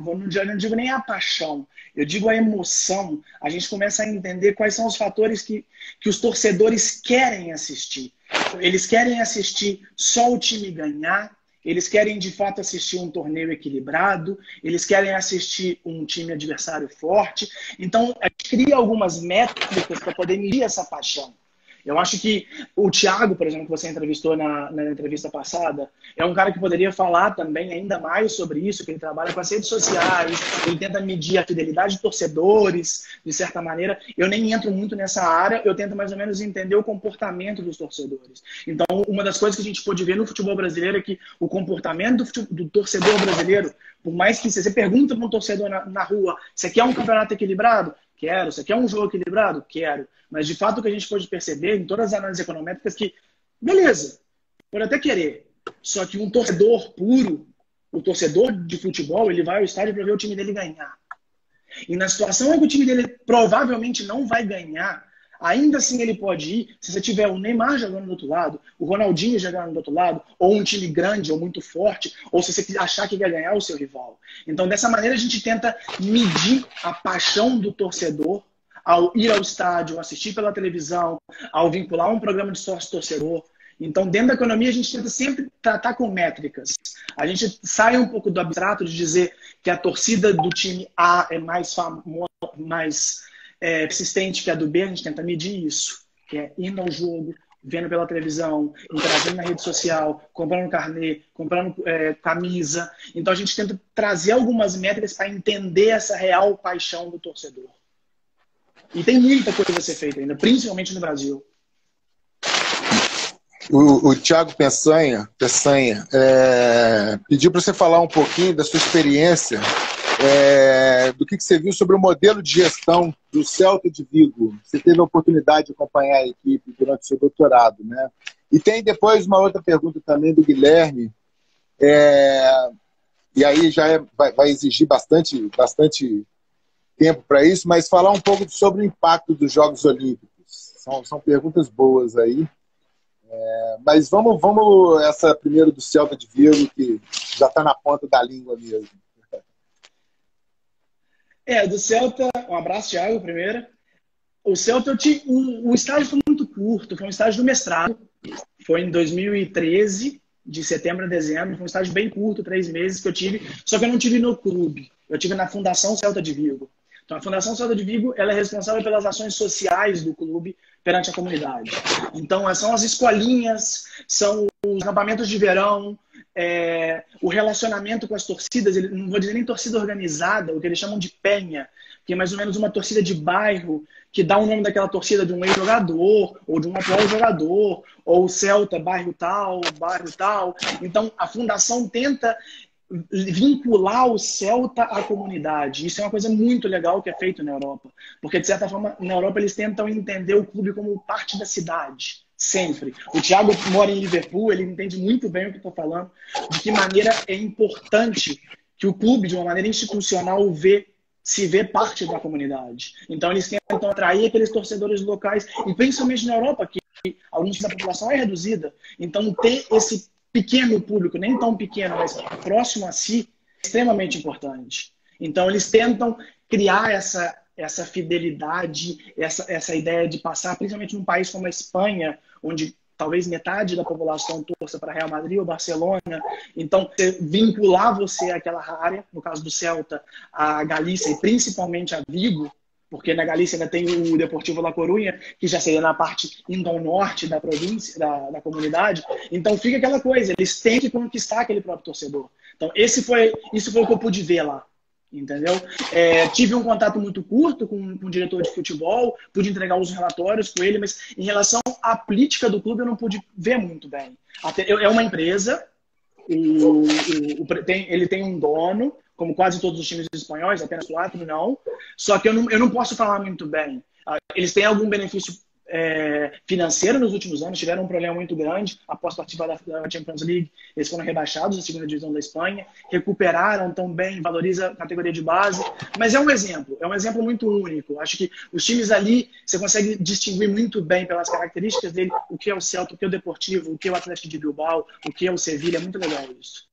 eu não digo nem a paixão, eu digo a emoção, a gente começa a entender quais são os fatores que os torcedores querem assistir. Eles querem assistir só o time ganhar, eles querem de fato assistir um torneio equilibrado, eles querem assistir um time adversário forte. Então, a gente cria algumas métricas para poder medir essa paixão. Eu acho que o Thiago, por exemplo, que você entrevistou na entrevista passada, é um cara que poderia falar também ainda mais sobre isso, que ele trabalha com as redes sociais, ele tenta medir a fidelidade de torcedores, de certa maneira. Eu nem entro muito nessa área, eu tento mais ou menos entender o comportamento dos torcedores. Então, uma das coisas que a gente pôde ver no futebol brasileiro é que o comportamento do torcedor brasileiro, por mais que você pergunta para um torcedor na rua, você quer um campeonato equilibrado? Quero. Você quer um jogo equilibrado? Quero. Mas, de fato, o que a gente pode perceber em todas as análises econômicas é que, beleza, pode até querer. Só que um torcedor puro, o torcedor de futebol, ele vai ao estádio para ver o time dele ganhar. E na situação em que o time dele provavelmente não vai ganhar, ainda assim ele pode ir, se você tiver o Neymar jogando do outro lado, o Ronaldinho jogando do outro lado, ou um time grande ou muito forte, ou se você achar que vai ganhar o seu rival. Então, dessa maneira, a gente tenta medir a paixão do torcedor ao ir ao estádio, assistir pela televisão, ao vincular um programa de sócio-torcedor. Então, dentro da economia, a gente tenta sempre tratar com métricas. A gente sai um pouco do abstrato de dizer que a torcida do time A é mais famosa, mais persistente que a do B. A gente tenta medir isso, que é indo ao jogo, vendo pela televisão, interagindo na rede social, comprando carnê, comprando camisa. Então, a gente tenta trazer algumas métricas para entender essa real paixão do torcedor. E tem muita coisa a ser feita ainda, principalmente no Brasil. O Thiago Peçanha pediu para você falar um pouquinho da sua experiência, do que você viu sobre o modelo de gestão do Celta de Vigo. Você teve a oportunidade de acompanhar a equipe durante o seu doutorado, né? E tem depois uma outra pergunta também do Guilherme, e aí já vai exigir bastante tempo para isso, mas falar um pouco sobre o impacto dos Jogos Olímpicos. São perguntas boas aí. Mas vamos essa primeiro do Celta de Vigo, que já está na ponta da língua mesmo. Do Celta, um abraço, Thiago, primeiro. O Celta, o estágio foi muito curto, foi um estágio do mestrado. Foi em 2013, de setembro a dezembro. Foi um estágio bem curto, 3 meses que eu tive. Só que eu não tive no clube. Eu tive na Fundação Celta de Vigo. Então, a Fundação Celta de Vigo ela é responsável pelas ações sociais do clube perante a comunidade. Então, são as escolinhas, são os acampamentos de verão, o relacionamento com as torcidas, não vou dizer nem torcida organizada, o que eles chamam de penha, que é mais ou menos uma torcida de bairro, que dá o nome daquela torcida de um ex-jogador, ou de um atual jogador, ou Celta, bairro tal, bairro tal. Então, a fundação tenta vincular o Celta à comunidade. Isso é uma coisa muito legal que é feito na Europa. Porque, de certa forma, na Europa eles tentam entender o clube como parte da cidade. Sempre. O Thiago mora em Liverpool, ele entende muito bem o que eu estou falando, de que maneira é importante que o clube, de uma maneira institucional, se vê parte da comunidade. Então, eles tentam atrair aqueles torcedores locais, e principalmente na Europa, que alguns da população é reduzida. Então, ter esse pequeno público, nem tão pequeno, mas próximo a si, é extremamente importante. Então, eles tentam criar essa fidelidade, essa ideia de passar, principalmente num país como a Espanha, onde talvez metade da população torça para Real Madrid ou Barcelona. Então, vincular você àquela área, no caso do Celta, a Galícia e principalmente a Vigo, porque na Galícia ainda tem o Deportivo La Coruña, que já seria na parte indo ao norte da província, da comunidade. Então fica aquela coisa, eles têm que conquistar aquele próprio torcedor. Então isso foi o que eu pude ver lá, entendeu? Tive um contato muito curto com o diretor de futebol, pude entregar os relatórios com ele, mas em relação à política do clube eu não pude ver muito bem. É uma empresa, ele tem um dono, como quase todos os times espanhóis, apenas 4 não. Só que eu não posso falar muito bem. Eles têm algum benefício financeiro nos últimos anos, tiveram um problema muito grande após participar da Champions League. Eles foram rebaixados da segunda divisão da Espanha, recuperaram tão bem, valoriza a categoria de base. Mas é um exemplo muito único. Acho que os times ali, você consegue distinguir muito bem pelas características dele, o que é o Celta, o que é o Deportivo, o que é o Atlético de Bilbao, o que é o Sevilla. É muito legal isso.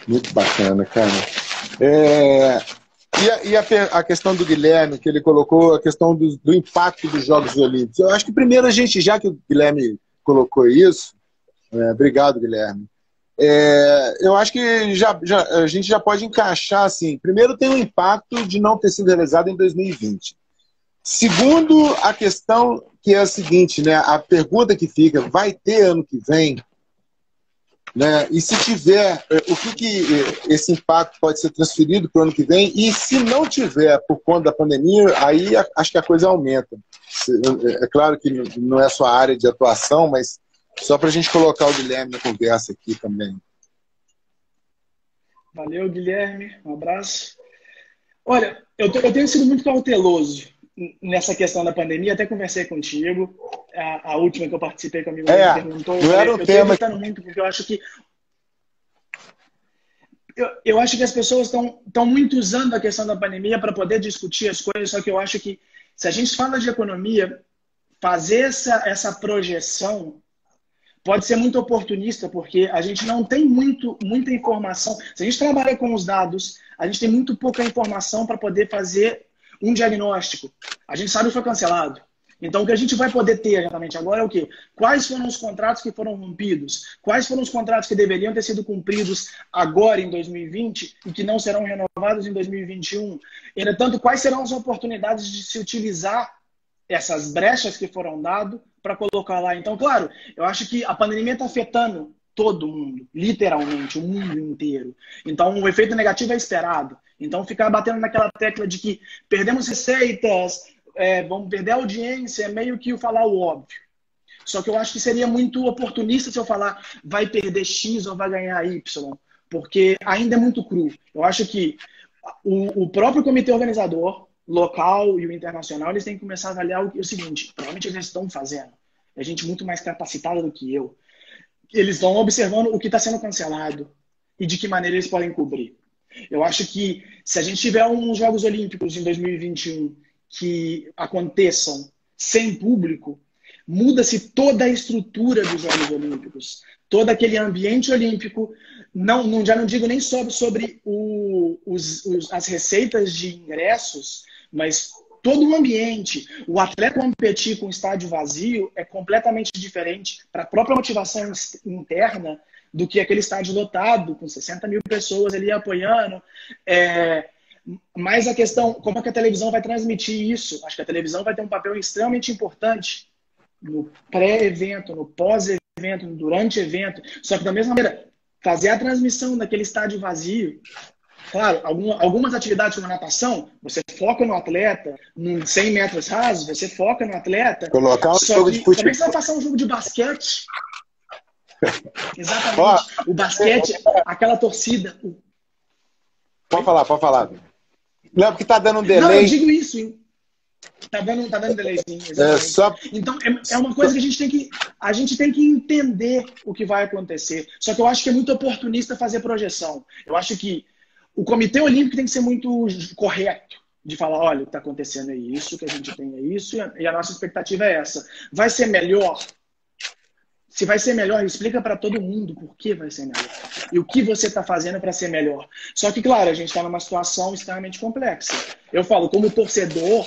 Muito bacana, cara. E a questão do Guilherme, que ele colocou, a questão do impacto dos Jogos Olímpicos. Eu acho que primeiro já que o Guilherme colocou isso, obrigado, Guilherme, eu acho que a gente já pode encaixar assim. Primeiro tem o impacto de não ter sido realizado em 2020. Segundo, a questão que é a seguinte, né? A pergunta que fica, vai ter ano que vem? Né? E se tiver, o que esse impacto pode ser transferido para o ano que vem? E se não tiver por conta da pandemia, aí acho que a coisa aumenta. É claro que não é a sua área de atuação, mas só para a gente colocar o Guilherme na conversa aqui também. Valeu, Guilherme. Um abraço. Olha, eu tenho sido muito cauteloso nessa questão da pandemia. Até conversei contigo. A última que eu participei comigo perguntou. Não era um tema. Eu muito, porque eu acho que eu acho que as pessoas estão muito usando a questão da pandemia para poder discutir as coisas, só que eu acho que se a gente fala de economia, fazer essa projeção pode ser muito oportunista, porque a gente não tem muita informação. Se a gente trabalha com os dados, a gente tem muito pouca informação para poder fazer um diagnóstico. A gente sabe que foi cancelado. Então, o que a gente vai poder ter exatamente agora é o quê? Quais foram os contratos que foram rompidos? Quais foram os contratos que deveriam ter sido cumpridos agora, em 2020, e que não serão renovados em 2021? Entretanto, quais serão as oportunidades de se utilizar essas brechas que foram dadas para colocar lá? Então, claro, eu acho que a pandemia está afetando todo mundo, literalmente, o mundo inteiro. Então, o efeito negativo é esperado. Então, ficar batendo naquela tecla de que perdemos receitas, vamos perder a audiência, é meio que falar o óbvio. Só que eu acho que seria muito oportunista se eu falar vai perder X ou vai ganhar Y, porque ainda é muito cru. Eu acho que o próprio comitê organizador, local e o internacional, eles têm que começar a avaliar o seguinte, provavelmente eles estão fazendo. É gente muito mais capacitada do que eu. Eles estão observando o que está sendo cancelado e de que maneira eles podem cobrir. Eu acho que se a gente tiver uns Jogos Olímpicos em 2021 que aconteçam sem público, muda-se toda a estrutura dos Jogos Olímpicos. todo aquele ambiente olímpico, já não digo nem sobre as receitas de ingressos, mas todo o ambiente. O atleta competir com o estádio vazio é completamente diferente para a própria motivação interna do que aquele estádio lotado, com 60 mil pessoas ali apoiando. Mas a questão, como é que a televisão vai transmitir isso? Acho que a televisão vai ter um papel extremamente importante no pré-evento, no pós-evento, no durante-evento. Só que da mesma maneira, fazer a transmissão daquele estádio vazio. Claro, algumas atividades como a natação, você foca no atleta, nos 100 metros rasos, você foca no atleta. Colocar um jogo de futebol. Como é que você vai passar um jogo de basquete? Exatamente. O basquete, aquela torcida. Pode falar. Não, porque tá dando um delay. Não, eu digo isso, hein? Tá dando delayzinho. Então, é uma coisa que a gente tem que entender o que vai acontecer. Só que eu acho que é muito oportunista fazer projeção. Eu acho que o Comitê Olímpico tem que ser muito correto de falar, olha, o que está acontecendo é isso, que a gente tem é isso, e a nossa expectativa é essa. Vai ser melhor? Se vai ser melhor, explica para todo mundo por que vai ser melhor. E o que você está fazendo para ser melhor. Só que, claro, a gente está numa situação extremamente complexa. Eu falo, como torcedor,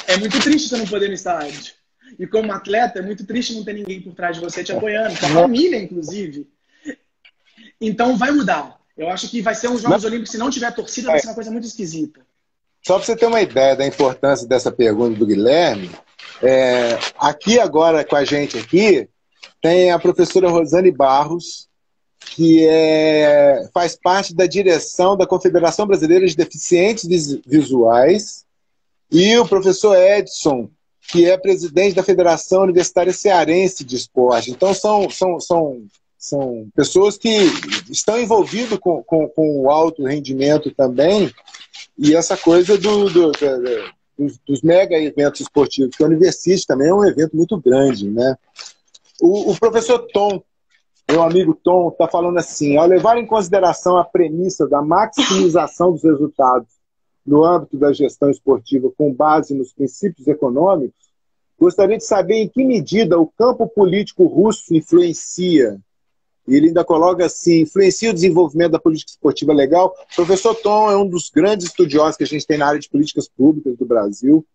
é muito triste você não poder ir no estádio. E como atleta, é muito triste não ter ninguém por trás de você te apoiando, com a família, inclusive. Então, vai mudar. Eu acho que vai ser uns Jogos Olímpicos, se não tiver torcida, vai ser uma coisa muito esquisita. Só para você ter uma ideia da importância dessa pergunta do Guilherme, aqui agora com a gente aqui, tem a professora Rosane Barros, que faz parte da direção da Confederação Brasileira de Deficientes Visuais, e o professor Edson, que é presidente da Federação Universitária Cearense de Esporte. Então, são pessoas que estão envolvidas com o alto rendimento também, e essa coisa dos mega eventos esportivos, que a Universidade também é um evento muito grande, né? O professor Tom, meu amigo Tom, está falando assim, ao levar em consideração a premissa da maximização dos resultados no âmbito da gestão esportiva com base nos princípios econômicos, gostaria de saber em que medida o campo político russo influencia. E ele ainda coloca assim, influencia o desenvolvimento da política esportiva legal. O professor Tom é um dos grandes estudiosos que a gente tem na área de políticas públicas do Brasil.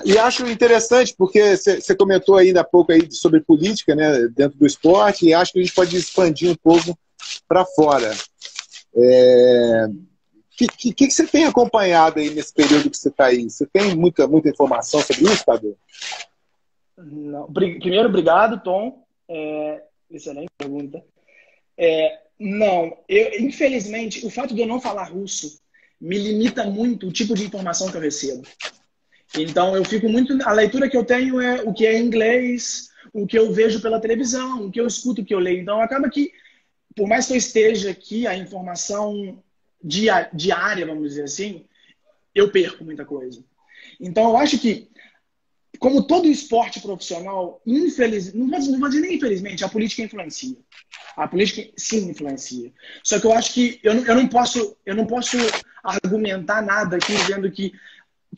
E acho interessante, porque você comentou ainda há pouco aí sobre política, né, dentro do esporte, e acho que a gente pode expandir um pouco para fora. Que você tem acompanhado aí nesse período que você está aí? Você tem muita informação sobre isso, Tadeu? Primeiro, obrigado, Tom. Excelente pergunta. Não, infelizmente, o fato de eu não falar russo me limita muito o tipo de informação que eu recebo. Então, eu fico muito... A leitura que eu tenho é o que é em inglês, o que eu vejo pela televisão, o que eu escuto, o que eu leio. Então, acaba que, por mais que eu esteja aqui, a informação diária, vamos dizer assim, eu perco muita coisa. Então, eu acho que, como todo esporte profissional, infelizmente, não vou dizer nem infelizmente, a política influencia. A política, sim, influencia. Só que eu acho que eu não posso argumentar nada aqui dizendo que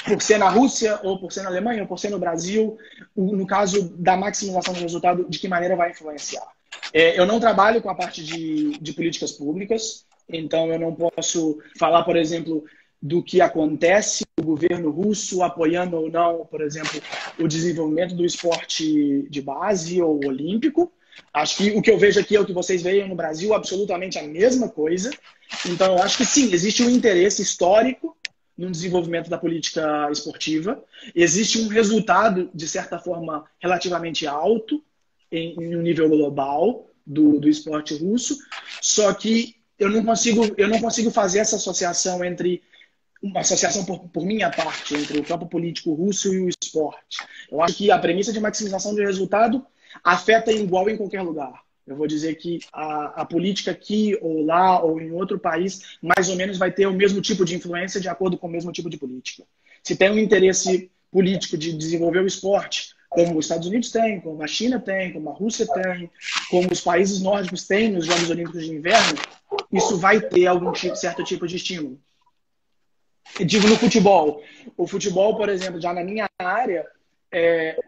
por ser na Rússia, ou por ser na Alemanha, ou por ser no Brasil, no caso da maximização do resultado, de que maneira vai influenciar. Eu não trabalho com a parte de políticas públicas, então eu não posso falar, por exemplo, do que acontece, o governo russo apoiando ou não, por exemplo, o desenvolvimento do esporte de base ou olímpico. Acho que o que eu vejo aqui é o que vocês veem no Brasil, absolutamente a mesma coisa. Então, eu acho que sim, existe um interesse histórico no desenvolvimento da política esportiva. Existe um resultado, de certa forma, relativamente alto em um nível global do esporte russo, só que eu não consigo fazer essa associação entre uma associação por minha parte entre o campo político russo e o esporte. Eu acho que a premissa de maximização de resultado afeta igual em qualquer lugar. Eu vou dizer que a política aqui ou lá ou em outro país mais ou menos vai ter o mesmo tipo de influência de acordo com o mesmo tipo de política. Se tem um interesse político de desenvolver o esporte, como os Estados Unidos têm, como a China tem, como a Rússia tem, como os países nórdicos têm nos Jogos Olímpicos de Inverno, isso vai ter algum certo tipo de estímulo. Eu digo no futebol. O futebol, por exemplo, já na minha área,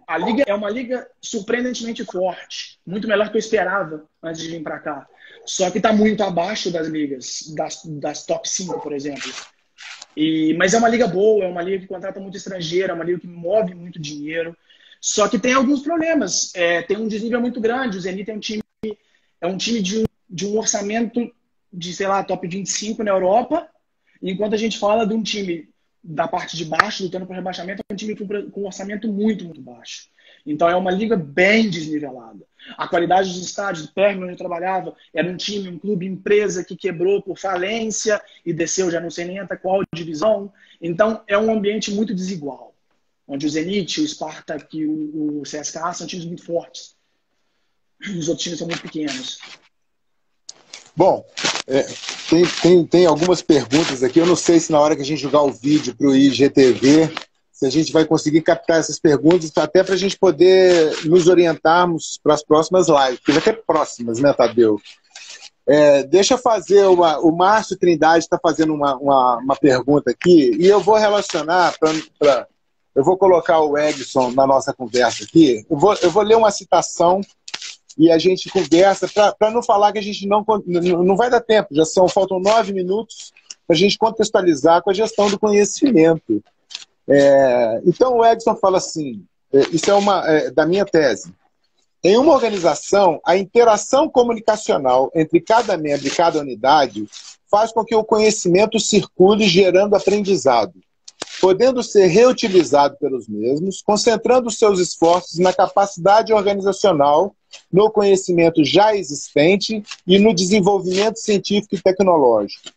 a liga é uma liga surpreendentemente forte, muito melhor do que eu esperava antes de vir para cá. Só que está muito abaixo das ligas, das top 5, por exemplo. Mas é uma liga boa, é uma liga que contrata muito estrangeiro, é uma liga que move muito dinheiro. Só que tem alguns problemas. Tem um desnível muito grande. O Zenit é um time de um orçamento de, sei lá, top 25 na Europa, enquanto a gente fala de um time da parte de baixo, lutando por rebaixamento, é um time com um orçamento muito, muito baixo. Então é uma liga bem desnivelada. A qualidade dos estádios, do Perm, onde eu trabalhava, era um time, um clube, empresa que quebrou por falência e desceu, já não sei nem até qual divisão. Então é um ambiente muito desigual, onde o Zenit, o Spartak e o CSKA são times muito fortes. Os outros times são muito pequenos. Bom, tem algumas perguntas aqui. Eu não sei se na hora que a gente jogar o vídeo para o IGTV, se a gente vai conseguir captar essas perguntas, até para a gente poder nos orientarmos para as próximas lives, porque vai ter próximas, né, Tadeu? Deixa eu fazer o Márcio Trindade está fazendo uma pergunta aqui, e eu vou relacionar, eu vou colocar o Edson na nossa conversa aqui, eu vou ler uma citação e a gente conversa, para não falar que a gente não vai dar tempo, faltam 9 minutos para a gente contextualizar com a gestão do conhecimento. Então o Edson fala assim, isso é da minha tese. Em uma organização, a interação comunicacional entre cada membro e cada unidade faz com que o conhecimento circule gerando aprendizado, podendo ser reutilizado pelos mesmos, concentrando seus esforços na capacidade organizacional, no conhecimento já existente e no desenvolvimento científico e tecnológico.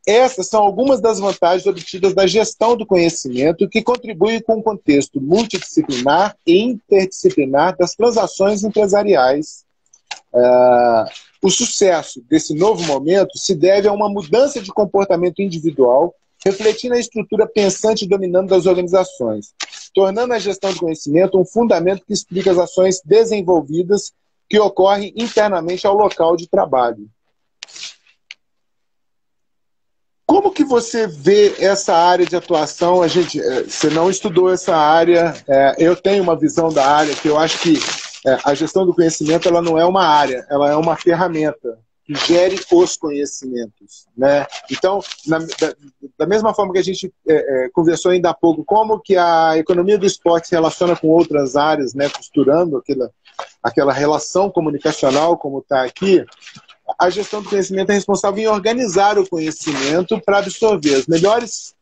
Essas são algumas das vantagens obtidas da gestão do conhecimento que contribuem com o contexto multidisciplinar e interdisciplinar das transações empresariais. O sucesso desse novo momento se deve a uma mudança de comportamento individual, refletindo a estrutura pensante e dominante das organizações, tornando a gestão do conhecimento um fundamento que explica as ações desenvolvidas que ocorrem internamente ao local de trabalho. Como que você vê essa área de atuação? Você não estudou essa área, eu tenho uma visão da área que eu acho que a gestão do conhecimento ela não é uma área, ela é uma ferramenta que gere os conhecimentos, né? Então, da mesma forma que a gente conversou ainda há pouco, como que a economia do esporte se relaciona com outras áreas, né, costurando aquela relação comunicacional como está aqui, a gestão do conhecimento é responsável em organizar o conhecimento para absorver as melhores,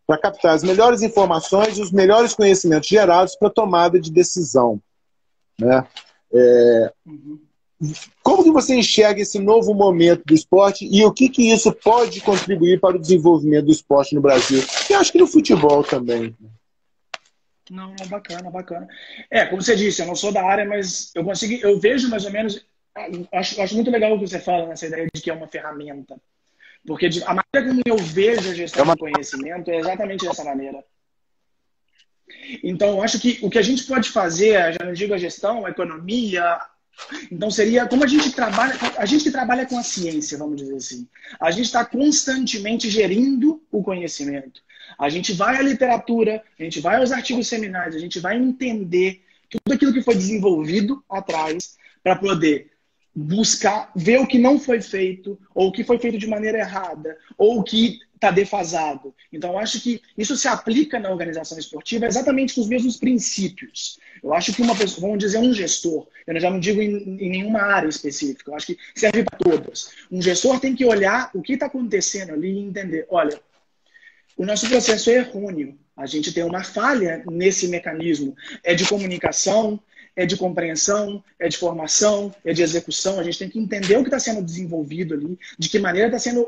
para captar as melhores informações e os melhores conhecimentos gerados para tomada de decisão, né? Como que você enxerga esse novo momento do esporte e o que isso pode contribuir para o desenvolvimento do esporte no Brasil? E acho que no futebol também. Não, bacana, bacana. Como você disse, eu não sou da área, mas eu vejo mais ou menos, acho muito legal o que você fala nessa ideia de que é uma ferramenta. Porque a maneira como eu vejo a gestão do conhecimento é exatamente dessa maneira. Então, eu acho que o que a gente pode fazer, já não digo a gestão, a economia, então seria como a gente que trabalha com a ciência, vamos dizer assim. A gente está constantemente gerindo o conhecimento. A gente vai à literatura, a gente vai aos artigos seminais, a gente vai entender tudo aquilo que foi desenvolvido atrás para poder buscar, ver o que não foi feito, ou o que foi feito de maneira errada, ou o que está defasado. Então, eu acho que isso se aplica na organização esportiva exatamente com os mesmos princípios. Eu acho que uma pessoa, vamos dizer, um gestor, eu já não digo em nenhuma área específica, eu acho que serve para todas. Um gestor tem que olhar o que está acontecendo ali e entender, olha, o nosso processo é errôneo, a gente tem uma falha nesse mecanismo, é de comunicação, é de compreensão, é de formação, é de execução, a gente tem que entender o que está sendo desenvolvido ali, de que maneira está sendo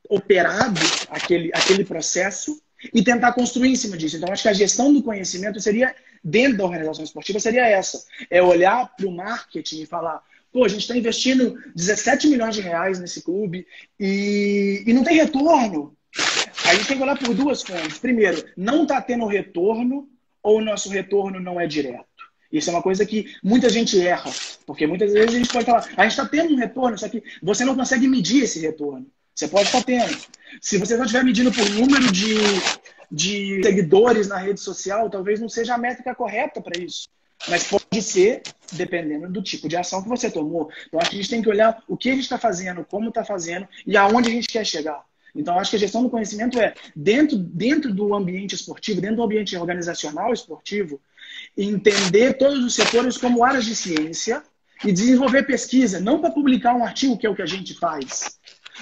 operado aquele processo e tentar construir em cima disso. Então, acho que a gestão do conhecimento seria, dentro da organização esportiva, seria essa. É olhar para o marketing e falar, pô, a gente está investindo 17 milhões de reais nesse clube e não tem retorno. A gente tem que olhar por duas fontes. Primeiro, não está tendo retorno ou o nosso retorno não é direto. Isso é uma coisa que muita gente erra, porque muitas vezes a gente pode falar, a gente está tendo um retorno, só que você não consegue medir esse retorno. Você pode estar tendo. Se você só estiver medindo por número de seguidores na rede social talvez não seja a métrica correta para isso. Mas pode ser, dependendo do tipo de ação que você tomou. Então, acho que a gente tem que olhar o que a gente está fazendo, como está fazendo e aonde a gente quer chegar. Então, acho que a gestão do conhecimento é, dentro do ambiente esportivo, dentro do ambiente organizacional esportivo, entender todos os setores como áreas de ciência e desenvolver pesquisa, não para publicar um artigo, que é o que a gente faz,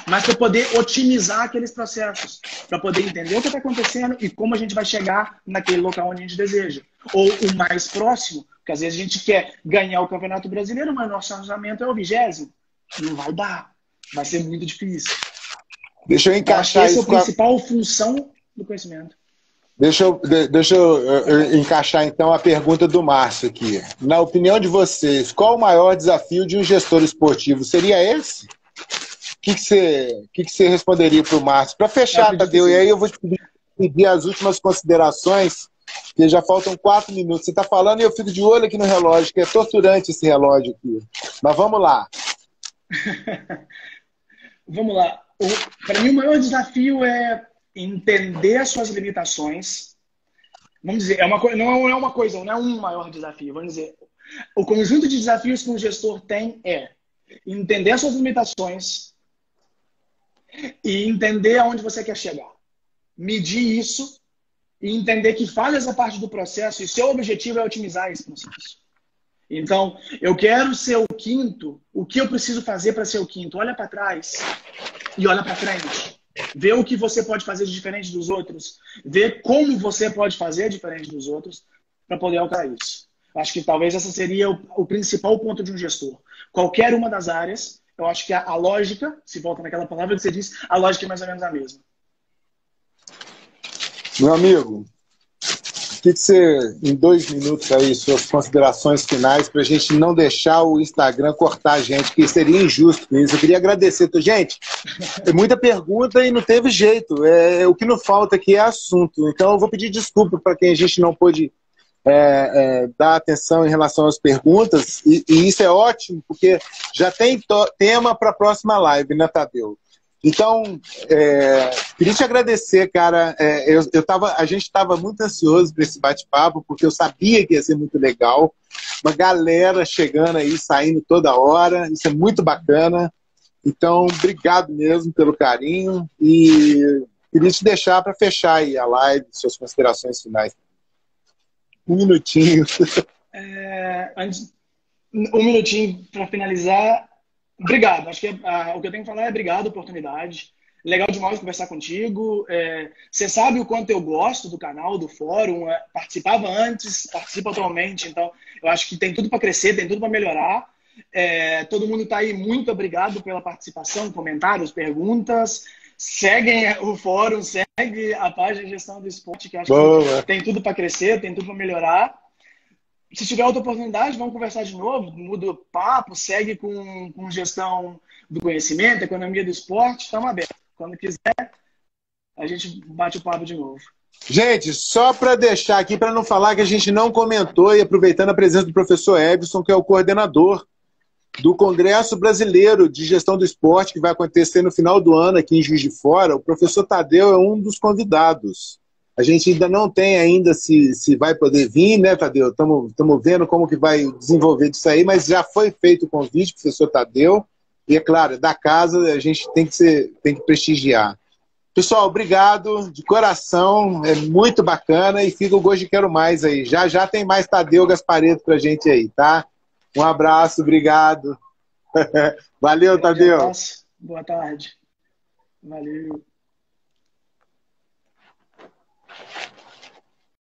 mas para poder otimizar aqueles processos, para poder entender o que está acontecendo e como a gente vai chegar naquele local onde a gente deseja. Ou o mais próximo, porque às vezes a gente quer ganhar o Campeonato Brasileiro, mas nosso orçamento é o 20º. Não vai dar. Vai ser muito difícil. Deixa eu encaixar isso. Essa é a principal função do conhecimento. Deixa eu encaixar, então, a pergunta do Márcio aqui. Na opinião de vocês, qual o maior desafio de um gestor esportivo? Seria esse? O que você responderia para o Márcio? Para fechar, Tadeu, e aí eu vou te pedir as últimas considerações, porque já faltam 4 minutos. Você está falando e eu fico de olho aqui no relógio, que é torturante esse relógio aqui. Mas vamos lá. Vamos lá. Para mim, o maior desafio é entender as suas limitações. Vamos dizer, não é uma coisa, não é um maior desafio. Vamos dizer, o conjunto de desafios que um gestor tem é entender as suas limitações e entender aonde você quer chegar. Medir isso e entender que falhas é parte do processo e seu objetivo é otimizar esse processo. Então, eu quero ser o quinto, o que eu preciso fazer para ser o quinto? Olha para trás e olha para frente. Vê o que você pode fazer de diferente dos outros. Vê como você pode fazer diferente dos outros para poder alcançar isso. Acho que talvez esse seria o principal ponto de um gestor. Qualquer uma das áreas, eu acho que a lógica, se volta naquela palavra que você disse, a lógica é mais ou menos a mesma. Meu amigo, o que você, em 2 minutos aí, suas considerações finais, para a gente não deixar o Instagram cortar a gente, que seria injusto com isso. Eu queria agradecer. Gente, tem muita pergunta e não teve jeito. O que não falta aqui é assunto. Então eu vou pedir desculpa para quem a gente não pôde dar atenção em relação às perguntas, e isso é ótimo, porque já tem tema para a próxima live, né, Tadeu? Então, queria te agradecer, cara. A gente estava muito ansioso para esse bate-papo, porque eu sabia que ia ser muito legal. Uma galera chegando aí, saindo toda hora. Isso é muito bacana. Então, obrigado mesmo pelo carinho. E queria te deixar para fechar aí a live, suas considerações finais. 1 minutinho. Um minutinho para finalizar. Obrigado. Acho que o que eu tenho que falar é obrigado, oportunidade. Legal demais conversar contigo. Você sabe o quanto eu gosto do canal, do fórum. Participava antes, participo atualmente. Então, eu acho que tem tudo para crescer, tem tudo para melhorar. Todo mundo está aí. Muito obrigado pela participação, comentários, perguntas. Seguem o fórum, segue a página de gestão do esporte, que eu acho que tem tudo para crescer, tem tudo para melhorar. Se tiver outra oportunidade, vamos conversar de novo, muda o papo, segue com gestão do conhecimento, economia do esporte, estamos abertos. Quando quiser, a gente bate o papo de novo. Gente, só para deixar aqui, para não falar que a gente não comentou, e aproveitando a presença do professor Edson, que é o coordenador do Congresso Brasileiro de Gestão do Esporte, que vai acontecer no final do ano aqui em Juiz de Fora, o professor Tadeu é um dos convidados. A gente ainda não tem ainda se vai poder vir, né, Tadeu? Estamos vendo como que vai desenvolver disso aí, mas já foi feito o convite, professor Tadeu, e é claro, da casa a gente tem que prestigiar. Pessoal, obrigado de coração, é muito bacana e fica o gosto de quero mais aí. Já tem mais Tadeu Gasparetto pra gente aí, tá? Um abraço, obrigado. Valeu, Tadeu. Boa tarde. Valeu.